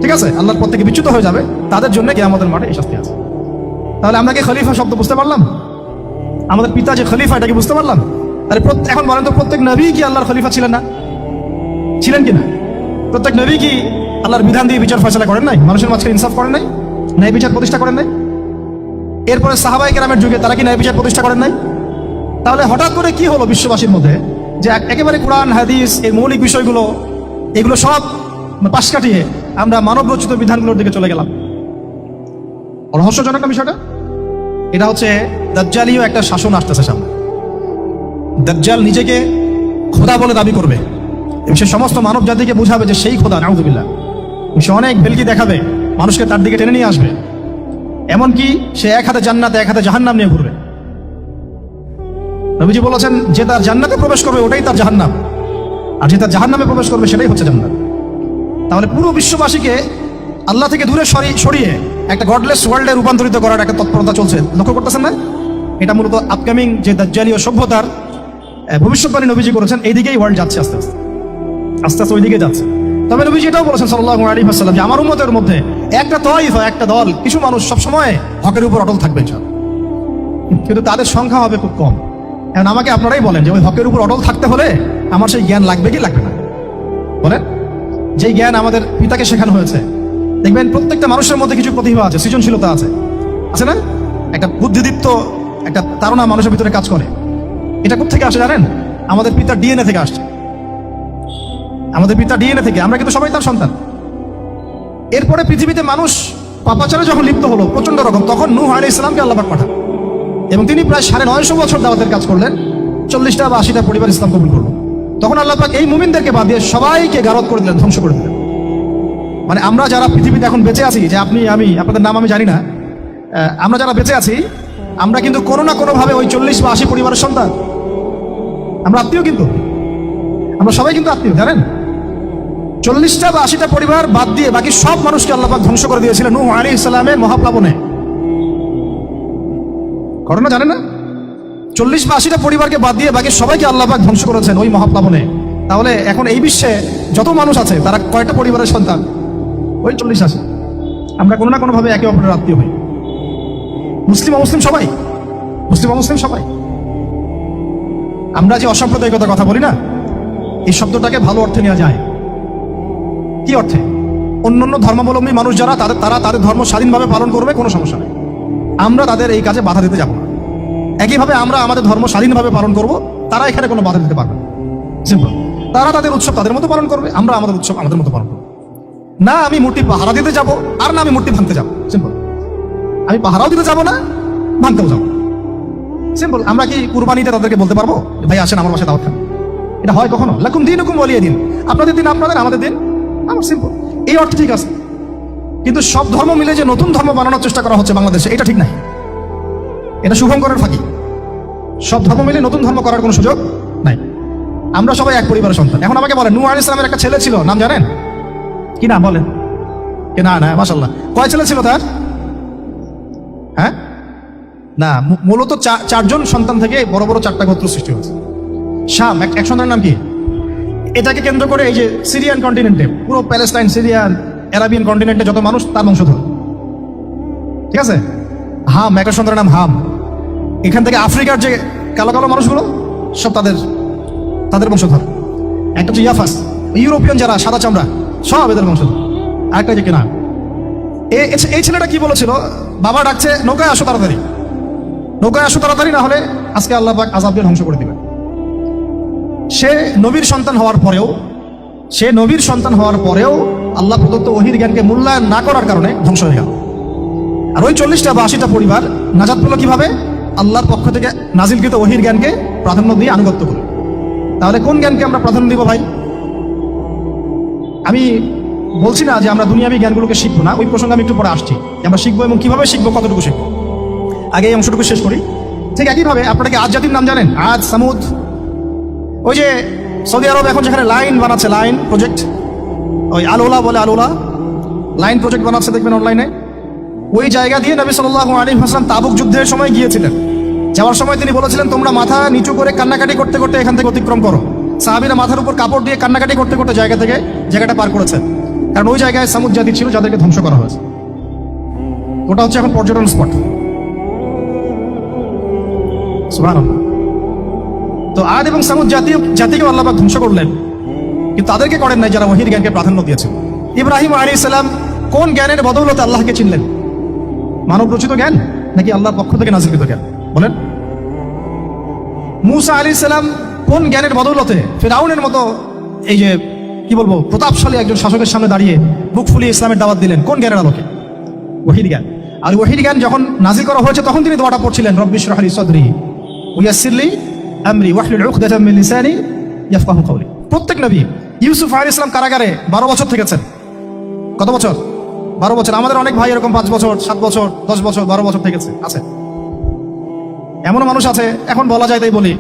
Speaker 1: ঠিক আছে, আল্লাহর পথ থেকে বিচ্যুত হয়ে যাবে, তাদের জন্য কিয়ামতের মাঠে এই শাস্তি আছে। তাহলে আমরা কি খলিফা শব্দ বুঝতে পারলাম? আমাদের পিতা যে খলিফা, এটা কি বুঝতে পারলাম? তাহলে এখন বলেন তো, প্রত্যেক নবী কি আল্লাহর খলিফা ছিলেন না? ছিলেন কিনা? প্রত্যেক নবী কি আল্লাহর বিধান দিয়ে বিচার ফয়সালা করেন নাই? মানুষের মাঝখানে ইনসাফ করেন নাই? ন্যায় বিচার প্রতিষ্ঠা করেন নাই? এরপরে সাহাবায়ে কেরামের যুগে তারা কি ন্যায় বিচার প্রতিষ্ঠা করেন নাই? তাহলে হঠাৎ করে কি হলো বিশ্ববাসীর মধ্যে যে একেবারে কোরআন হাদিস এর মৌলিক বিষয়গুলো এগুলো সব পাশ কাটিয়ে আমরা মানব রচিত বিধানগুলোর দিকে চলে গেলাম? রহস্যজনক না বিষয়টা? এটা হচ্ছে দাজ্জালীয় একটা শাসন আসতেছে সামনে। দাজ্জাল নিজেকে খোদা বলে দাবি করবে, সে সমস্ত মানব জাতিকে বুঝাবে যে সেই খোদা, নাউযুবিল্লাহ। সে অনেক ভেলকি দেখাবে, মানুষকে তার দিকে টেনে নিয়ে আসবে। এমনকি সে এক হাতে জান্নাতে এক হাতে জাহান্নাম নিয়ে ঘুরবে। নবীজি বলেছেন যে তার জান্নাতে প্রবেশ করবে ওটাই তার জাহান্নাম, আর যে তার জাহান্নামে প্রবেশ করবে সেটাই হচ্ছে জান্নাত। তাহলে পুরো বিশ্ববাসীকে আল্লাহ থেকে দূরে সরিয়ে একটা গডলেস ওয়ার্ল্ডে রূপান্তরিত করার একটা তৎপরতা চলছে, লক্ষ্য করতেছেন না? এটা মূলত আপকামিং যে দাজ্জালীয় সভ্যতার ভবিষ্যৎবাণী নবীজি করেছেন, এইদিকেই ওয়ার্ল্ড যাচ্ছে আস্তে আস্তে আস্তে আস্তে ওইদিকে যাচ্ছে। তবে নবীজি এটাও বলেছেন সাল্লাল্লাহু আলাইহি ওয়াসাল্লাম যে আমার উম্মতের মধ্যে একটা তাইফা, একটা দল, কিছু মানুষ সবসময় হকের উপর অটল থাকবে ইনশাআল্লাহ, কিন্তু তাদের সংখ্যা হবে খুব কম। এখন আমাকে আপনারাই বলেন যে ওই হকের উপর অটল থাকতে হলে আমার সেই জ্ঞান লাগবে কি লাগবে না? বলেন, যেই জ্ঞান আমাদের পিতাকে শেখানো হয়েছে, দেখবেন প্রত্যেকটা মানুষের মধ্যে কিছু প্রতিভা আছে, সৃজনশীলতা আছে, আছে না? একটা বুদ্ধিদীপ্ত একটা তাড়না মানুষের ভিতরে কাজ করে। এটা কোথা থেকে আসে জানেন? আমাদের পিতার ডিএনএ থেকে আসছে, আমাদের পিতার ডিএনএ থেকে। আমরা কিন্তু সবাই তার সন্তান। এরপরে পৃথিবীতে মানুষ পাপাচারে যখন লিপ্ত হলো প্রচন্ড রকম, তখন নূহ আলাইহিস সালামকে আল্লাহ পাক পাঠান এবং তিনি প্রায় 950 বছর দাওয়াতের কাজ করলেন। 40টা বা 80টা পরিবার ইসলাম কবুল করলো। তখন আল্লাহ পাক এই মুমিনদেরকে বাদ দিয়ে সবাইকে গারদ করে দিলেন, ধ্বংস করে দিলেন। মানে আমরা যারা পৃথিবীতে এখন বেঁচে আছি, যে আপনি আমি, আপনাদের নাম আমি জানি না, আমরা যারা বেঁচে আছি, আমরা কিন্তু কোনো না কোনোভাবে ওই 40 বা 80 পরিবারের সন্তান। আমরা আত্মীয়, কিন্তু আমরা সবাই কিন্তু আত্মীয়, জানেন? 40টা বা 80টা পরিবার বাদ দিয়ে বাকি সব মানুষকে আল্লাহ পাক ধ্বংস করে দিয়েছিলেন নূহ আলাইহিস সালামের মহাপ্লাবনে। ঘটনা জানেন না? 40 বা 80টা পরিবারকে বাদ দিয়ে বাকি সবাইকে আল্লাহ পাক ধ্বংস করেছেন ওই মহাপ্লাবনে। তাহলে এখন এই বিশ্বে যত মানুষ আছে তারা কয়টা পরিবারের সন্তান? ওই 40-80। আমরা কোনো না কোনোভাবে একে অপরের আত্মীয় হই। মুসলিম অমুসলিম সবাই, মুসলিম অমুসলিম সবাই। আমরা যে অসাম্প্রদায়িকতার কথা বলি না, এই শব্দটাকে ভালো অর্থে নেওয়া যায়। কি অর্থে? অন্যান্য ধর্মাবলম্বী মানুষ যারা, তারা তাদের ধর্ম স্বাধীনভাবে পালন করবে, কোনো সমস্যা নেই, আমরা তাদের এই কাজে বাধা দিতে যাব না। একইভাবে আমরা আমাদের ধর্ম স্বাধীনভাবে পালন করব, তারা এখানে কোনো বাধা দিতে পারবে না। সিম্পল। তারা তাদের উৎসব তাদের মতো পালন করবে, আমরা আমাদের উৎসব আমাদের মতো পালন করবো। না আমি মূর্তি পাহারা দিতে যাব, আর না আমি মূর্তি ভাঙতে যাব। সিম্পল। আমি পাহারাও দিতে যাব না, ভাঙতেও যাব। সিম্পল। আমরা কি কুরবানিতে তাদেরকে বলতে পারবো ভাই আসেন আমার বাসায় দাওয়াত খান? এটা হয় কখনো? লাকুম দীনুকুম ওয়ালিয়া দিন। আপনাদের দিন আপনাদের, আমাদের দিন আমার। সিম্পল। এই অর্থে ঠিক আছে, কিন্তু সব ধর্ম মিলে যে নতুন ধর্ম বানানোর চেষ্টা করা হচ্ছে বাংলাদেশে, এটা ঠিক নাই। এটা শুভঙ্করের ফাঁকি। সব ধর্ম মিলে নতুন ধর্ম করার কোনো সুযোগ নাই। আমরা সবাই এক পরিবারের সন্তান। এখন আমাকে বলেন, নূহ আলাইহিস সালামের একটা ছেলে ছিল, নাম জানেন কি? নাম বলেন কি? না না, মাশাআল্লাহ। কয় ছেলে ছিল তার? হ্যাঁ, না, মূলত চারজন সন্তান থেকে বড় বড় 4টা গোত্র সৃষ্টি হয়েছে। শাম এক সন্তানের নাম কি? এটাকে কেন্দ্র করে এই যে সিরিয়ান কন্টিনেন্টে, পুরো প্যালেস্টাইন, সিরিয়ান, অ্যারাবিয়ান কন্টিনেন্টে যত মানুষ, তার বংশধর। ঠিক আছে? হাম, একটা সন্তানের নাম হাম। এখান থেকে আফ্রিকার যে কালো কালো মানুষগুলো সব তাদের বংশধর। একটা হচ্ছে ইয়াফাস, ইউরোপিয়ান যারা সাদা চামড়া, সব এদের বংশধর। আরেকটা যে কেনা, এই ছেলেটা কি বলেছিল? বাবা ডাকছে নৌকায় আসো তাড়াতাড়ি, নৌকায় আসো তাড়াতাড়ি, না হলে আজকে আল্লাহ পাক আযাব দিয়ে ধ্বংস করে দিবেন। সে নবীর সন্তান হওয়ার পরেও আল্লাহ প্রদত্ত ওহীর জ্ঞানকে মূল্যায়ন না করার কারণে ধ্বংস হয়ে গেল। আর ওই 40টা বা 80টা পরিবার নাজাত পেল কিভাবে? আল্লাহর পক্ষ থেকে নাজিলকৃত ওহীর জ্ঞানকে প্রাধান্য দিয়ে আনুগত্য করে। তাহলে কোন জ্ঞানকে আমরা প্রাধান্য দিব ভাই? আমি বলছি না যে আমরা দুনিয়াবী জ্ঞানগুলোকে শিখবো না, ওই প্রসঙ্গে আমি একটু পরে আসছি। আমরা শিখবো এবং কিভাবে শিখবো, কতটুকু শিখবো, আগে এই অংশটুকু শেষ করি। ঠিক একইভাবে আপনারা কি আদ জাতির নাম জানেন? আদ, সামুদ। ওই যে সৌদি আরব এখন যেখানে লাইন বানাচ্ছে, লাইন প্রজেক্ট, ওই আলোলা বলে, আলোলা লাইন প্রজেক্ট বানাচ্ছে, দেখবেন অনলাইনে। ওই জায়গা দিয়ে নবী সাল্লাল্লাহু আলাইহি ওয়াসাল্লাম তাবুক যুদ্ধের সময় গিয়েছিলেন। যাওয়ার সময় তিনি বলেছিলেন, তোমরা মাথা নিচু করে কান্নাকাটি করতে করতে এখান থেকে অতিক্রম করো। সাহাবীরা মাথার উপর কাপড় দিয়ে কান্নাকাটি করতে করতে জায়গাটা পার করেছেন, কারণ ওই জায়গায় সামুদ জাতি ছিল যাদেরকে ধ্বংস করা হয়েছে। ওটা হচ্ছে এখন পর্যটন স্পট। সুবহানাল্লাহ। তো আদ এবং সামুদ জাতিকেও আল্লাহ পাক ধ্বংস করলেন, কিন্তু তাদেরকে করেন নাই যারা ওহীর জ্ঞানকে প্রাধান্য দিয়েছে। ইব্রাহিম আলাইহিস সালাম কোন জ্ঞানের বদৌলতে আল্লাহকে চিনলেন? মানব রচিত জ্ঞান নাকি আল্লাহর পক্ষ থেকে নাজিলকৃত জ্ঞান? বলেন। মূসা আলাইহিস সালাম কোন জ্ঞানের বদৌলতে ফিরআউনের মতো এই যে কি বলবো প্রতাপশালী একজন শাসকের সামনে দাঁড়িয়ে বুক ফুলিয়ে ইসলামের দাওয়াত দিলেন? কোন জ্ঞানের আলোকে? ওহীর জ্ঞান। আর ওহীর জ্ঞান যখন নাজিল করা হয়েছে তখন তিনি দোয়াটা পড়ছিলেন, রব্বি ইশরাহ লি সাদরি ওয়া ইয়াসসির লি আমরি ওয়াহলুল উকদাতাম মিন লিসানি ইয়াফকাহু কওলি। প্রত্যেক নবী, ইউসুফ আলাইহিস সালাম কারাগারে 12 বছর থেকেছেন। কত বছর? 12 বছর। আমাদের অনেক ভাই এরকম 5 বছর, 7 বছর, 10 বছর, 12 বছর থেকেছে, আছে। এমনও মানুষ আছে, এখন বলা যায় তাই বলি,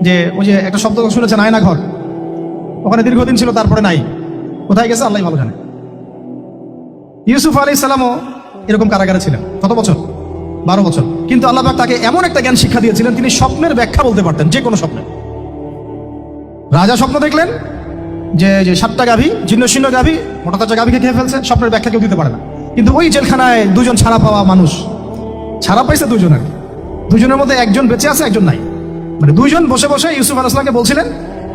Speaker 1: যে ওই যে একটা শব্দ শুনেছেন আয়না ঘর, ওখানে দীর্ঘদিন ছিল, তারপরে নাই, কোথায় গেছে আল্লাহ ভালো জানে। ইউসুফ আলাইহিস সালামও এরকম কারাগারে ছিলেন। কত বছর? 12 বছর। কিন্তু আল্লাহ পাক তাকে এমন একটা জ্ঞান শিক্ষা দিয়েছিলেন, তিনি স্বপ্নের ব্যাখ্যা বলতে পারতেন, যে কোনো স্বপ্নের। রাজা স্বপ্ন দেখলেন যে 7টা গাভী, জীর্ণ শীর্ণ গাভী, মোটা তাজা গাভীকে খেয়ে ফেলছে, স্বপ্নের ব্যাখ্যা কেউ দিতে পারে না। কিন্তু ওই জেলখানায় 2জন ছাড়া পাওয়া মানুষ, ছাড়া পাইছে 2জন, আর কি 2জনের মধ্যে একজন বেঁচে আছে, একজন নাই। মানে 2জন বসে বসে ইউসুফ আলাইহিস সালামকে বলছিলেন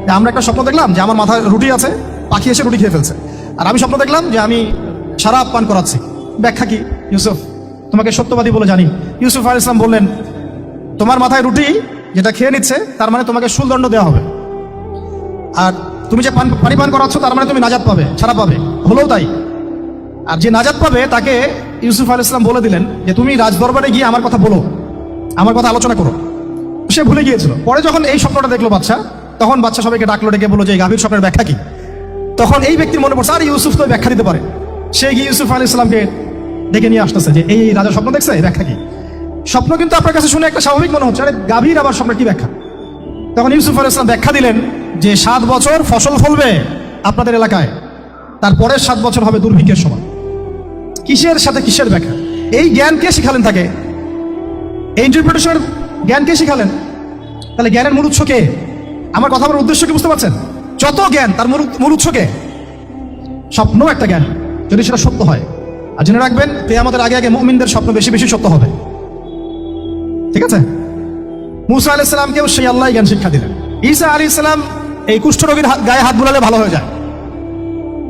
Speaker 1: যে আমরা একটা স্বপ্ন দেখলাম যে আমার মাথায় রুটি আছে, পাখি এসে রুটি খেয়ে ফেলছে। আর আমি স্বপ্ন দেখলাম যে আমি শরাব পান করাচ্ছি, ব্যাখ্যা কি ইউসুফ? তোমাকে সত্যবাদী বলে জানি। ইউসুফ আলাইহিস সালাম বললেন, তোমার মাথায় রুটি যেটা খেয়ে নিচ্ছে, তার মানে তোমাকে শুলদণ্ড দেওয়া হবে। আর তুমি যে পানি পান করাচ্ছ, তার মানে তুমি নাজাত পাবে, ছাড়া পাবে। হলেও তাই। আর যে নাজাত পাবে তাকে ইউসুফ আলাইহিস সালাম বলে দিলেন যে তুমি রাজদরবারে গিয়ে আমার কথা বলো, আমার কথা আলোচনা করো। সে ভুলে গিয়েছিল। পরে যখন এই স্বপ্নটা দেখলো বাদশা, তখন বাদশা সবাইকে ডাকলো, ডেকে বললো যে এই গাভীর স্বপ্নের ব্যাখ্যা কি। তখন এই ব্যক্তির মনে পড়ছে, আর ইউসুফ তো ব্যাখ্যা দিতে পারে। সে গিয়ে ইউসুফ আলাইহিস সালামকে ডেকে নিয়ে আসতেছে যে এই রাজা স্বপ্ন দেখছে, এই ব্যাখ্যা কি। স্বপ্ন কিন্তু আপনার কাছে শুনে একটা স্বাভাবিক মনে হচ্ছে, আরে গাভীর আবার স্বপ্নের কি ব্যাখ্যা। তখন ইউসুফ আলাইহিস সালাম ব্যাখ্যা দিলেন যে 7 বছর ফসল ফলবে আপনাদের এলাকায়, তারপরের 7 বছর হবে দুর্ভিক্ষের সময়। কিসের সাথে কিসের ব্যাখ্যা? এই জ্ঞান কে শিখালেন তাকে? এই ইন্টারপ্রিটেশনের জ্ঞান কে শিখালেন? তাহলে জ্ঞানের মূল উৎস কে? আমার কথা বলার উদ্দেশ্য কি বুঝতে পারছেন? যত জ্ঞান তার মূল উৎস কে? স্বপ্ন একটা জ্ঞান, যদি সেটা সত্য হয়। আর জেনে রাখবেন, কিয়ামতের আগে আগে মুমিনদের স্বপ্ন বেশি বেশি সত্য হবে। ঠিক আছে? মুসা আলাইহিস সালামকেও সেই আল্লাহ জ্ঞান শিক্ষা দিলেন। ঈসা আলাইহিস সালাম এই কুষ্ঠরোগীর গায়ে হাত বুলালে ভালো হয়ে যায়।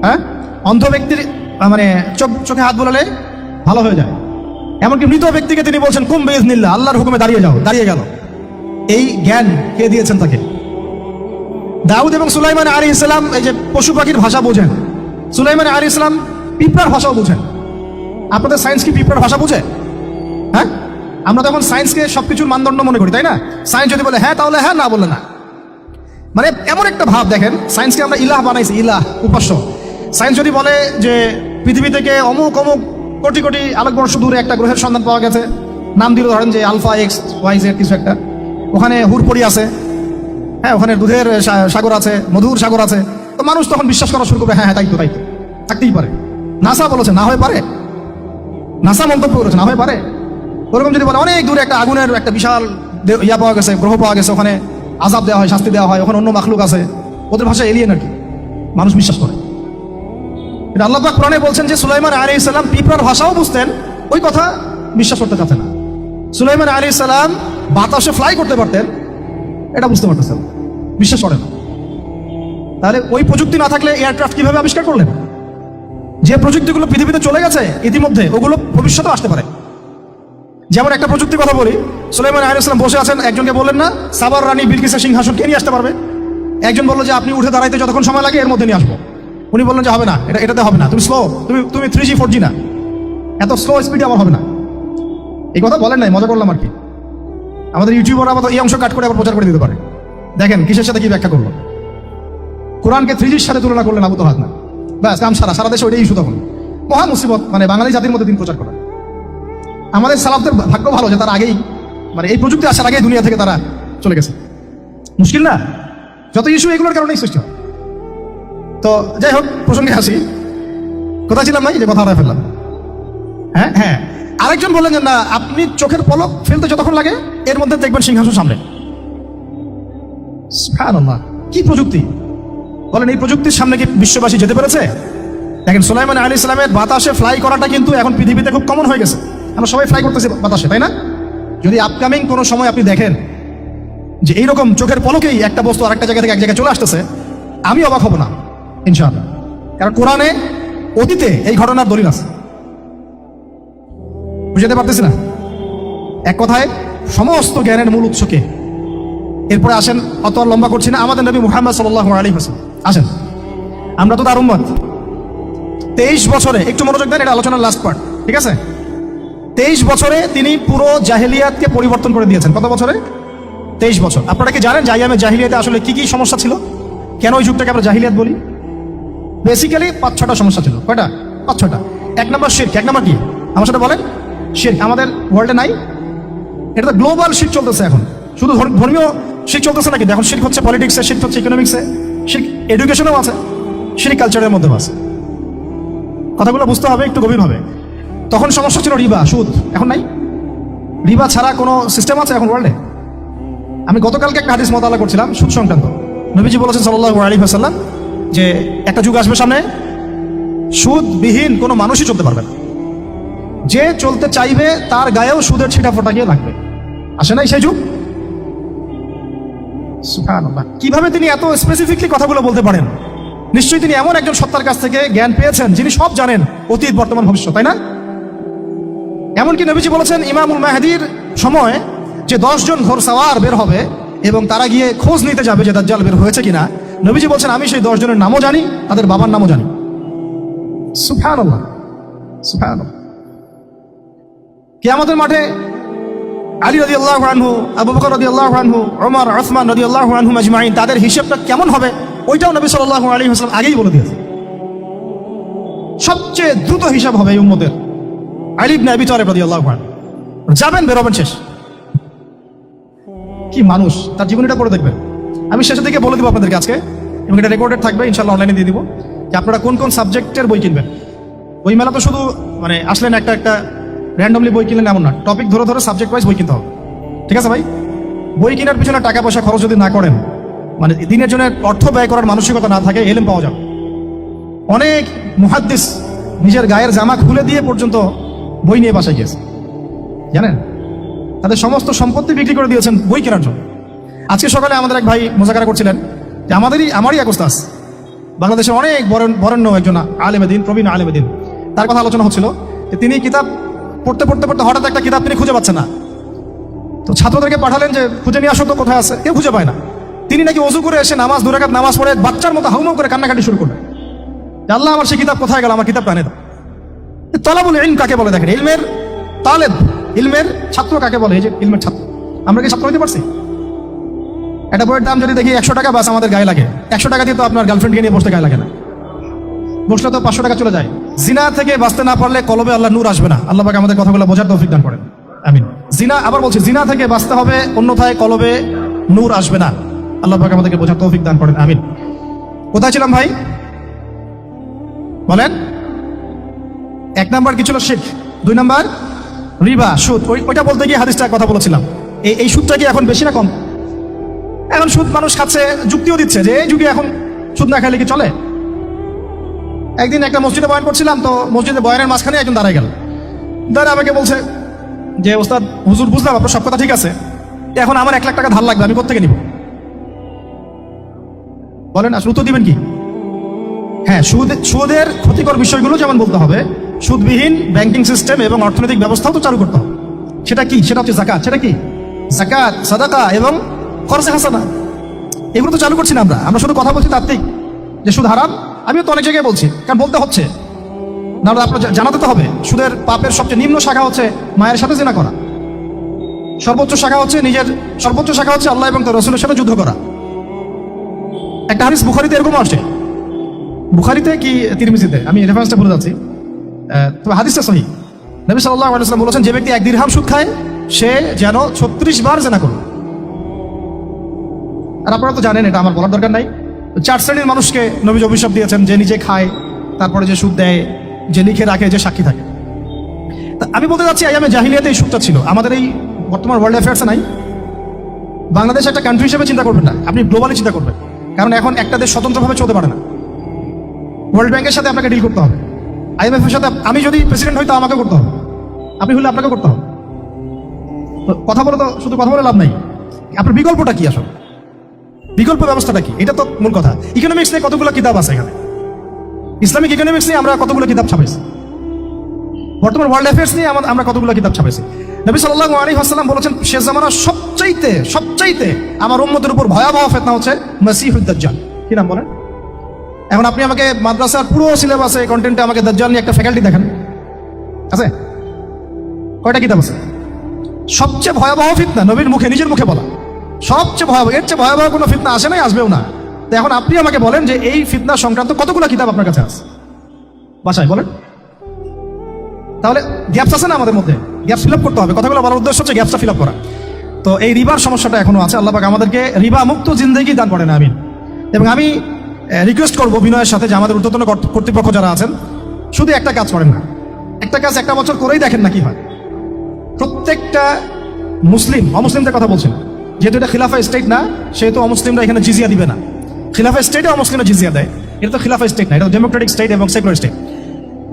Speaker 1: হ্যাঁ, অন্ধ ব্যক্তির মানে চোখে হাত বুলালে ভালো হয়ে যায়। এমনকি মৃত ব্যক্তিকে তিনি বলছেন কুম বিইজনিল্লাহ, আল্লাহর হুকুমে দাঁড়িয়ে যাও, দাঁড়িয়ে গেল। এই জ্ঞান কে দিয়েছেন তাকে? দাউদ এবং সুলাইমান আলাইহিস সালাম এই যে পশু পাখির ভাষা বোঝেন, সুলাইমান আলাইহিস সালাম পিঁপড়ার ভাষাও বোঝেন। আপনাদের সায়েন্স কি পিঁপড়ার ভাষা বোঝে? হ্যাঁ, আমরা তখন সায়েন্সকে সবকিছুর মানদণ্ড মনে করি, তাই না? সায়েন্স যদি বলে হ্যাঁ তাহলে হ্যাঁ, না বললে না। মানে এমন একটা ভাব, দেখেন সায়েন্সকে আমরা ইলাহ বানাইছি, ইলাহ, উপাস্য। সায়েন্স যদি বলে যে পৃথিবী থেকে অমুক অমুক কোটি কোটি আলোকবর্ষ দূরে একটা গ্রহের সন্ধান পাওয়া গেছে, নাম দিল ধরেন যে আলফা এক্স ওয়াই জেড কিছু একটা, ওখানে হুরপড়ি আছে, হ্যাঁ ওখানে দুধের সাগর আছে, মধুর সাগর আছে, তো মানুষ তখন বিশ্বাস করা শুরু করবে, হ্যাঁ হ্যাঁ তাই তো থাকতেই পারে। নাসা বলেছে না হয়ে পারে, নাসা মন্তব্য করেছে না হয়ে পারে। ওরকম যদি বলে অনেক দূরে একটা আগুনের একটা বিশাল ইয়া পাওয়া গেছে, গ্রহ পাওয়া গেছে, ওখানে আযাব দেওয়া হয়, শাস্তি দেওয়া হয়, ওখানে অন্য মাখলুক আছে, ওদের ভাষা এলিয়েন আর কি, মানুষ বিশ্বাস করে। এটা আল্লাহ পাক কোরআনে বলছেন যে সুলাইমান আলাইহিস সালাম পিঁপড়ার ভাষাও বুঝতেন, ওই কথা বিশ্বাস করতে চাচ্ছে না। সুলাইমান আলাইহিস সালাম বাতাসে ফ্লাই করতে পারতেন, এটা বুঝতে পারতেছেন, বিশ্বাস করে না। তাহলে ওই প্রযুক্তি না থাকলে এয়ারক্রাফট কিভাবে আবিষ্কার করলেন? যে প্রযুক্তিগুলো পৃথিবীতে চলে গেছে ইতিমধ্যে, ওগুলো ভবিষ্যতেও আসতে পারে। যেমন একটা প্রযুক্তির কথা বলি, সুলাইমান আলাইহিস সালাম বসে আছেন, একজনকে বললেন না সাবার রানী বিলকিসের সিংহাসন কে নিয়ে আসতে পারবে? একজন বললো যে আপনি উঠে দাঁড়াইতে যতক্ষণ সময় লাগে এর মধ্যে নিয়ে আসবো। উনি বললেন যে হবে না, এটাতে হবে না, তুমি স্লো, তুমি 3G 4G না, এত স্লো স্পিডে আমার হবে না। এই কথা বলেন নাই, মজা করলাম আর কি। আমাদের ইউটিউবার আবার এই অংশ কাট করে আবার প্রচার করে দিতে পারে। দেখেন কিসের সাথে কি ব্যাখ্যা করলো। কোরআনকে 3Gর সাথে তুলনা করলেন আবু তহাদ না, ব্যাস কাম সারা দেশে ওইটাই ইস্যু। তখন মহা মুসিবত, মানে বাঙালি জাতির মধ্যে দিন প্রচার করা। আমাদের সালাফদের ভাগ্য ভালো যে তার আগেই, মানে এই প্রযুক্তি আসার আগেই দুনিয়া থেকে তারা চলে গেছে। মুশকিল না, যত ইস্যু এগুলোর কারণেই সৃষ্টি হয়। তো যাই হোক, প্রসঙ্গে আসি, কোথায় ছিলাম ভাই, যে কথা হারায় ফেললাম। হ্যাঁ হ্যাঁ, আরেকজন বললেন যে না, আপনি চোখের পলক ফেলতে যতক্ষণ লাগে এর মধ্যে দেখবেন সিংহাসন সামনে। সুবহানাল্লাহ, কি প্রযুক্তি বলেন! এই প্রযুক্তির সামনে কি বিশ্ববাসী যেতে পেরেছে? দেখেন সুলাইমান আলাইহিস সালামের বাতাসে ফ্লাই করাটা কিন্তু এখন পৃথিবীতে খুব কমন হয়ে গেছে। আমরা সবাই ফ্লাই করতেছি বাতাসে, তাই না? যদি আপকামিং কোনো সময় আপনি দেখেন যে এইরকম চোখের পলকেই একটা বস্তু আরেকটা জায়গা থেকে এক জায়গায় চলে আসতেছে, আমি অবাক হব না ইনশাআল্লাহ। কারণ কোরআনে অতীতে এই ঘটনার দলিল আছে। বুঝতে পারতেছি না? এক কথায় সমস্ত জ্ঞানের মূল উৎসকে। এরপরে আসেন, অত লম্বা করছি না, আমাদের নবী মুহাম্মদ সাল্লাল্লাহু আলাইহি ওয়াসাল্লাম আসেন। আমরা তো তার উম্মত। 23 বছরে, একটু মনোযোগ দেন, এটা আলোচনার লাস্ট পার্ট, ঠিক আছে? 23 বছরে তিনি পুরো জাহেলিয়াতকে পরিবর্তন করে দিয়েছেন। কত বছরে? 23 বছর। আপনারা কি জানেন যে আইয়ামে জাহিলিয়াতে আসলে কি কি সমস্যা ছিল? কেন ওই যুগটাকে আমরা জাহিলিয়াত বলি? বেসিক্যালি 5-6টা সমস্যা ছিল। কয়টা? 5-6টা। 1 নম্বর শিরক। 1 নম্বর কি? আমার সাথে বলেন। শিরক আমাদের ওয়ার্ল্ডে নাই, এটা তো গ্লোবাল শিরক চলতেছে এখন। শুধু ধর্মীয় শিরক চলতেছে না, কিন্তু এখন শিরক হচ্ছে পলিটিক্সে, শিরক হচ্ছে ইকোনমিক্সে, শিরক এডুকেশনেও আছে, শিরক কালচারের মধ্যেও আছে। কথাগুলো বুঝতে হবে একটু গভীরভাবে। তখন সমস্যা ছিল রিবা, সুদ। এখন নাই। রিবা ছাড়া কোনো সিস্টেম আছে এখন ওয়ার্ল্ডে? আমি গতকালকে একটা হাদিস মোতালা করছিলাম সুদ সংক্রান্ত। নবীজি বলেছেন সাল্লাল্লাহু আলাইহি ওয়াসাল্লাম যে একটা যুগ আসবে সামনে, সুদবিহীন কোনো মানুষই চলতে পারবে না। যে চলতে চাইবে তার গায়েও সুদের ছিটা ফোটা গিয়ে লাগবে। আসে নাই সেই যুগ? সুবহানাল্লাহ। কিভাবে তিনি এত স্পেসিফিকলি কথাগুলো বলতে পারেন? নিশ্চয়ই তিনি এমন একজন সত্তার কাছ থেকে জ্ঞান পেয়েছেন যিনি সব জানেন, অতীত বর্তমান ভবিষ্যৎ, তাই না? এমনকি নবীজি বলেছেন ইমামুল মাহদির সময় যে 10 জন ঘোড়সাওয়ার বের হবে এবং তারা গিয়ে খোঁজ নিতে যাবে যে দাজ্জাল বের হয়েছে কিনা। নবীজি বলছেন আমি সেই 10 জনের নামও জানি, তাদের বাবার নামও জানি। সুবহানাল্লাহ, সুবহানাল্লাহ। কিয়ামতের মাঠে আলী রাদিয়াল্লাহু আনহু, আবু বকর রাদিয়াল্লাহু আনহু, ওমর, উসমান রাদিয়াল্লাহু আনহুম আজমাইন, তাদের হিসাবটা কেমন হবে ওইটাও নবী সাল্লাল্লাহু আলাইহি ওয়াসাল্লাম আগেই বলে দিয়েছেন। সবচেয়ে দ্রুত হিসাব হবে এই উম্মতের আলী ইবনে আবি তালিব রাদিয়াল্লাহু আনহু। যাবেন, বেরোবেন, শেষ। কি মানুষ, তার জীবনীটা পড়ে দেখবেন। আমি শেষের দিকে বলে দিব আপনাদেরকে আজকে, এবং এটা রেকর্ডেড থাকবে, ইনশাআল্লাহ অনলাইনে দিয়ে দিব, যে আপনারা কোন কোন সাবজেক্টের বই কিনবেন। বই মেলা তো শুধু মানে আসলেন একটা একটা র্যান্ডমলি বই কিনলেন এমন না, টপিক ধরে ধরে সাবজেক্ট ওয়াইজ বই কিনতে হবে। ঠিক আছে ভাই? বই কেনার পিছনে টাকা পয়সা খরচ যদি না করেন, মানে দিনের জন্য অর্থ ব্যয় করার মানসিকতা না থাকে, এলেম পাওয়া যাবে। অনেক মুহাদ্দিস নিজের গায়ের জামা খুলে দিয়ে পর্যন্ত বই নিয়ে বাসায় গিয়েছে, জানেন? তাদের সমস্ত সম্পত্তি বিক্রি করে দিয়েছেন বই কেনার জন্য। আজকে সকালে আমাদের এক ভাই মোজাকারা করছিলেন যে আমারই এক ওস্তাদ, বাংলাদেশের অনেক বরেণ্য একজন আলেমে দ্বীন, প্রবীণ আলেমে দ্বীন, তার কথা আলোচনা হচ্ছিল যে তিনি কিতাব পড়তে পড়তে পড়তে হঠাৎ একটা কিতাব তিনি খুঁজে পাচ্ছেন না। তো ছাত্রদেরকে পাঠালেন যে খুঁজে নিয়ে আসো তো, কোথায় আছে, কেউ খুঁজে পায় না। তিনি নাকি ওযু করে এসে নামাজ, 2 রাকাত নামাজ পড়ে বাচ্চার মতো হাউমাউ করে কান্নাকাটি শুরু করলেন, আল্লাহ আমার সেই কিতাব কোথায় গেল, আমার কিতাবটা এনে দাও। তলাবুল ইলম কাকে বলে দেখেন? ইলমের তালেব, ইলমের ছাত্র কাকে বলে? এই যে ইলমের ছাত্র। আমরা কি ছাত্র হইতে পারছি? একটা বইয়ের দাম যদি দেখি 100 টাকা, বাস আমাদের গায়ে লাগে। 100 টাকা দিয়ে তো আপনার গার্লফ্রেন্ডকে নিয়ে বসতে গায়ে লাগে না, বসলে তো 500 টাকা চলে যায়। জিনা থেকে বাঁচতে না পারলে কলবে আল্লাহ নূর আসবে না। আল্লাহ পাক আমাদের কথাগুলো বোঝার তৌফিক দান করেন, আমিন। জিনা, আবার বলছি, জিনা থেকে বাঁচতে হবে, অন্যথায় কলবে নূর আসবে না। আল্লাহ পাক আমাদেরকে বোঝার তৌফিক দান করেন, আমিন। কোথায় ছিলাম ভাই? বলেন। 1 নাম্বার কি ছিল? শিরক। 2 নাম্বার রিবা, সুদ। ওইটা বলতে গিয়ে হাদিসটা কথা বলেছিলাম। এই সুদটা কি এখন বেশি না কম? এখন সুদ মানুষ খাচ্ছে, যুক্তিও দিচ্ছে যে এই যুগে এখন সুদ না খাইলে কি চলে? একদিন একটা মসজিদে বয়ান করছিলাম, তো মসজিদে বয়ানের মাঝখানে একজন দাঁড়ায় গেল। দাঁড়া আমাকে বলছে যে ওস্তাদ, হুজুর বুঝলাম আপনার সব কথা ঠিক আছে, এখন আমার 1 লাখ টাকা ধার লাগবে, আমি কোত্থেকে নিব? বলেন, আসলে উত্তর দিবেন কি? হ্যাঁ, সুদের ক্ষতিকর বিষয়গুলো যেমন বলতে হবে, সুদবিহীন ব্যাংকিং সিস্টেম এবং অর্থনৈতিক ব্যবস্থাও তো চালু করতে হবে। সেটা কি? সেটা হচ্ছে যাকাত। সেটা কি? যাকাত, সাদাকা এবং খরচে হাসানা। এগুলো তো চালু করছি না আমরা শুধু কথা বলছি তাত্ত্বিক যে সুদ হারাম। আমিও তো অনেক জায়গায় বলছি, কারণ বলতে হচ্ছে, না আপনার জানাতে তো হবে। সুদের পাপের সবচেয়ে নিম্ন শাখা হচ্ছে মায়ের সাথে জিনা করা, সর্বোচ্চ শাখা হচ্ছে আল্লাহ এবং তার রাসূলের সাথে যুদ্ধ করা। একটা হাদিস বুখারীতে এরকম আসছে, বুখারীতে কি তিরমিজিতে, আমি রেফারেন্সটা ভুলে যাচ্ছি, তবে হাদিসটা সহিহ। নবী সাল্লাল্লাহু আলাইহি ওয়াসাল্লাম বলেছেন, যে ব্যক্তি 1 দিরহাম সুদ খায় সে যেন 36 বার জিনা করবে। আর আপনারা তো জানেন, এটা আমার বলার দরকার নাই। 4 শ্রেণীর মানুষকে নবী অভিশাপ দিয়েছেন, যে নিজে খায়, তারপরে যে সুদ দেয়, যে লিখে রাখে, যে সাক্ষী থাকে। আমি বলতে চাচ্ছি, আইয়ামে জাহিলিয়াতে এই সুদটা ছিল, আমাদের এই বর্তমান ওয়ার্ল্ড অ্যাফেয়ার্সে নাই। বাংলাদেশ একটা কান্ট্রি হিসেবে চিন্তা করবেন না, আপনি গ্লোবালি চিন্তা করবেন, কারণ এখন একটা দেশ স্বতন্ত্রভাবে চলতে পারে না। ওয়ার্ল্ড ব্যাংকের সাথে আপনাকে ডিল করতে হবে, IMF এর সাথে। আমি যদি প্রেসিডেন্ট হই, তো আমাকে করতে হবে, আপনি হলে আপনাকে করতে হবে। কথা বলে তো শুধু কথা বলে লাভ নাই। আপনার বিকল্পটা কি? আসলে বিকল্প ব্যবস্থাটা কি? এটা তো মূল কথা। ইকোনমিক্স নিয়ে কতগুলো কিতাব আছে এখানে, ইসলামিক ইকোনমিক্স নিয়ে আমরা কতগুলো কিতাব ছাপাইছি, বর্তমান ওয়ার্ল্ড অ্যাফেয়ার্স নিয়ে আমরা কতগুলো কিতাব ছাপাইছি। নবী সাল্লাল্লাহু আলাইহি ওয়াসাল্লাম বলেছেন, শেষ জামানার সবচাইতে আমার উম্মতের উপর ভয়াবহ ফিতনা হচ্ছে মাসিহুদ দাজ্জাল। কি নাম বলেন? এখন আপনি আমাকে মাদ্রাসার পুরো সিলেবাসে কন্টেন্টে আমাকে দাজ্জাল নিয়ে একটা ফ্যাকাল্টি দেখান, আছে? কয়টা কিতাব আছে? সবচেয়ে ভয়াবহ ফিতনা, নবীর মুখে, নিজের মুখে বলা, সবচেয়ে ভয়াবহ। এর চেয়ে ভয়াবহ কোনো ফিতনা আসে নাই, আসবেও না। তো এখন আপনি আমাকে বলেন যে এই ফিতনা সংক্রান্ত কতগুলো কিতাব আপনার কাছে আছে বাসায়, বলেন। তাহলে গ্যাপস আছে না আমাদের মধ্যে? গ্যাপস ফিল আপ করতে হবে। কথাগুলো বলার উদ্দেশ্য হচ্ছে গ্যাপসটা ফিল আপ করা। তো এই রিবার সমস্যাটা এখনো আছে। আল্লাহ পাক আমাদেরকে রিবা মুক্ত জিন্দেগি দান করেন, আমিন। এবং আমি রিকোয়েস্ট করবো বিনয়ের সাথে যে আমাদের ঊর্ধ্বতন কর্তৃপক্ষ যারা আছেন, শুধু একটা কাজ করেন না, একটা কাজ একটা বছর করেই দেখেন না কি হয়। প্রত্যেকটা মুসলিম, অমুসলিমদের কথা বলছি না, যেহেতু এটা খিলাফা স্টেট না সেহেতু অমুসলিমরা এখানে জিজিয়া দিবে না। খিলাফা স্টেটে অমুসলিমরা জিজিয়া দেয়, এটা তো খিলাফা স্টেট না, এটা ডেমোক্রেটিক স্টেট এবং সেকুলার স্টেট।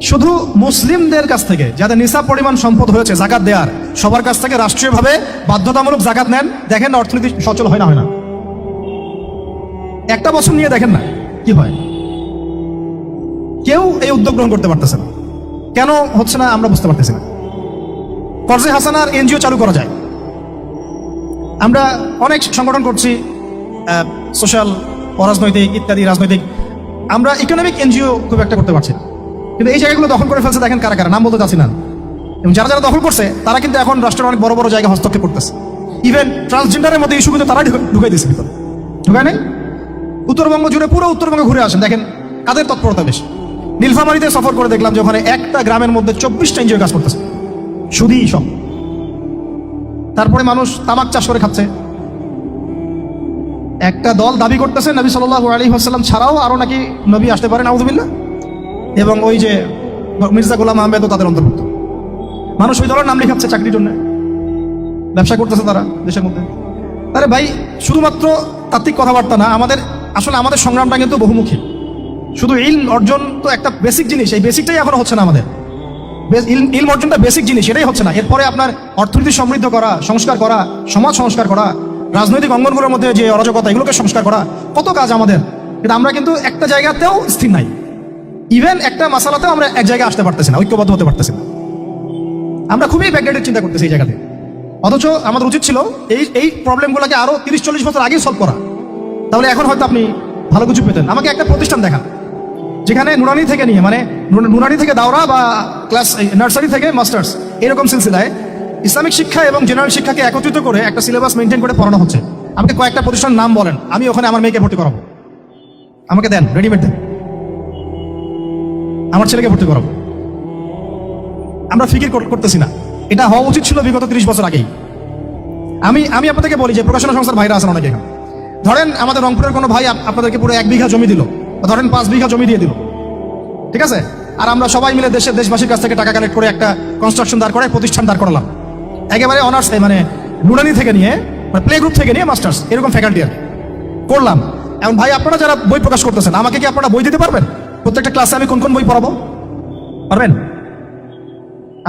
Speaker 1: শুধু মুসলিমদের কাছ থেকে যাদের নিসাব পরিমাণ সম্পদ হয়েছে জাকাত দেওয়ার, সবার কাছ থেকে রাষ্ট্রীয়ভাবে বাধ্যতামূলক জাকাত নেন, দেখেন না অর্থনীতি সচল হয় না হয় না। একটা বছর নিয়ে দেখেন না কি হয়। কেউ এই উদ্যোগ গ্রহণ করতে পারতেছে না, কেন হচ্ছে না আমরা বুঝতে পারতেছি না। কর্জে হাসানার এনজিও চালু করা যায়, আমরা অনেক সংগঠন করছি, সোশ্যাল, অরাজনৈতিক ইত্যাদি রাজনৈতিক, আমরা ইকোনমিক এনজিও খুব একটা করতে পারছি না। কিন্তু এই জায়গাগুলো দখল করে ফেলছে, দেখেন কারা কারা, নাম বলতে চাচ্ছি না। এবং যারা যারা দখল করছে তারা কিন্তু এখন রাষ্ট্রের অনেক বড় বড় জায়গা হস্তক্ষেপ করতেছে। ইভেন ট্রান্সজেন্ডারের মধ্যে ইস্যু কিন্তু তারা ঢুকাই দিয়েছে ভিতরে, ঢুকায় নাই? উত্তরবঙ্গ জুড়ে পুরো উত্তরবঙ্গে ঘুরে আসেন, দেখেন কাদের তৎপরতা বেশি। নীলফামারীতে সফর করে দেখলাম যে ওখানে একটা গ্রামের মধ্যে 24টা এনজিও কাজ করতেছে, শুধুই সব। তারপরে মানুষ তামাক চাষ করে খাচ্ছে। একটা দল দাবি করতেছে নবী সাল্লাল্লাহু আলাইহি ওয়াসাল্লাম ছাড়াও আরো নাকি নবী আসতে পারে, নাউযুবিল্লাহ। এবং ওই যে মির্জা গোলাম আহমেদও তাদের অন্তর্ভুক্ত। মানুষ ওই দলের নাম লেখাচ্ছে চাকরির জন্য, ব্যবসা করতেছে তারা দেশের মধ্যে। আরে ভাই, শুধুমাত্র তাত্ত্বিক কথাবার্তা না, আসলে আমাদের সংগ্রামটা কিন্তু বহুমুখী। শুধু ইলম অর্জন তো একটা বেসিক জিনিস, এই বেসিকটাই এখনো হচ্ছে না আমাদের। ইলম অর্জনটা বেসিক জিনিস, এটাই হচ্ছে না। এরপরে আপনার অর্থনীতি সমৃদ্ধ করা, সংস্কার করা, সমাজ সংস্কার করা, রাজনৈতিক অঙ্গনগুলোর মধ্যে যে অরাজকতা, এগুলোকে সংস্কার করা, কত কাজ আমাদের। কিন্তু আমরা কিন্তু একটা জায়গাতেও স্থির নাই। ইভেন একটা মাসালাতেও আমরা এক জায়গায় আসতে পারতেছি না, ঐক্যবদ্ধ হতে পারতেছি না। আমরা খুবই ব্যাকডেটেড চিন্তা করতেছি এই জায়গাতে। অথচ আমাদের উচিত ছিল এই প্রবলেমগুলোকে আরো 30-40 বছর আগেই সলভ করা। তাহলে এখন হয়তো আপনি ভালো কিছু পেতেন। আমাকে একটা প্রতিষ্ঠান দেখান যেখানে নুরানি থেকে নিয়ে, মানে নুরানি থেকে দাওরা বা ক্লাস নার্সারি থেকে মাস্টার্স, এরকম সিলসিলায় ইসলামিক শিক্ষা এবং জেনারেল শিক্ষাকে একত্রিত করে একটা সিলেবাস মেনটেন করে পড়ানো হচ্ছে। আমাকে কয়েকটা প্রতিষ্ঠানের নাম বলেন, আমি ওখানে আমার মেয়েকে ভর্তি করাবো। আমাকে দেন, রেডিমেড দেন, আমার ছেলেকে ভর্তি করাবো। আমরা ফিকির করতেছি না, এটা হওয়া উচিত ছিল বিগত 30 বছর আগেই। আমি আপনাদেরকে বলি যে প্রকাশনা সংস্থার ভাইরা আছেন অনেকে, ধরেন আমাদের রংপুরের কোনো ভাই আপনাদেরকে পুরো 1 বিঘা জমি দিল, ধরেন 5 বিঘা জমি দিয়ে দিল, ঠিক আছে? আর আমরা সবাই মিলে দেশবাসীর কাছ থেকে টাকা কালেক্ট করে একটা কনস্ট্রাকশন দাঁড় করে প্রতিষ্ঠান দাঁড় করালাম, একেবারে অনার্স, মানে নুরানি থেকে নিয়ে, মানে প্লে গ্রুপ থেকে নিয়ে মাস্টার্স, এরকম ফ্যাকাল্টি আর করলাম। এখন ভাই, আপনারা যারা বই প্রকাশ করতেছেন, আমাকে কি আপনারা বই দিতে পারবেন? প্রত্যেকটা ক্লাসে আমি কোন কোন বই পড়াবো পারবেন?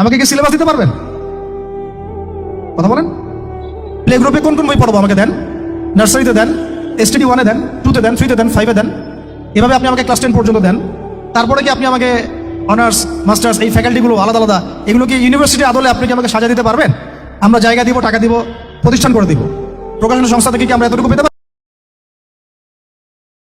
Speaker 1: আমাকে কি সিলেবাস দিতে পারবেন? কথা বলেন। প্লে গ্রুপে কোন কোন বই পড়াবো আমাকে দেন, নার্সারিতে দেন, STD 1-এ দেন, 2-তে দেন, 3-তে দেন, 5-এ দেন, এভাবে আপনি আমাকে ক্লাস 10 পর্যন্ত দেন। তারপরে কি আপনি আমাকে অনার্স, মাস্টার্স, এই ফ্যাকাল্টিগুলো আলাদা আলাদা, এগুলো কি ইউনিভার্সিটি আদলে আপনি কি আমাকে সাজা দিতে পারবেন? আমরা জায়গা দিব, টাকা দিব, প্রতিষ্ঠান করে দিব। প্রকাশনা সংস্থা থেকে কি আমরা এতটুকু পেতে পারি?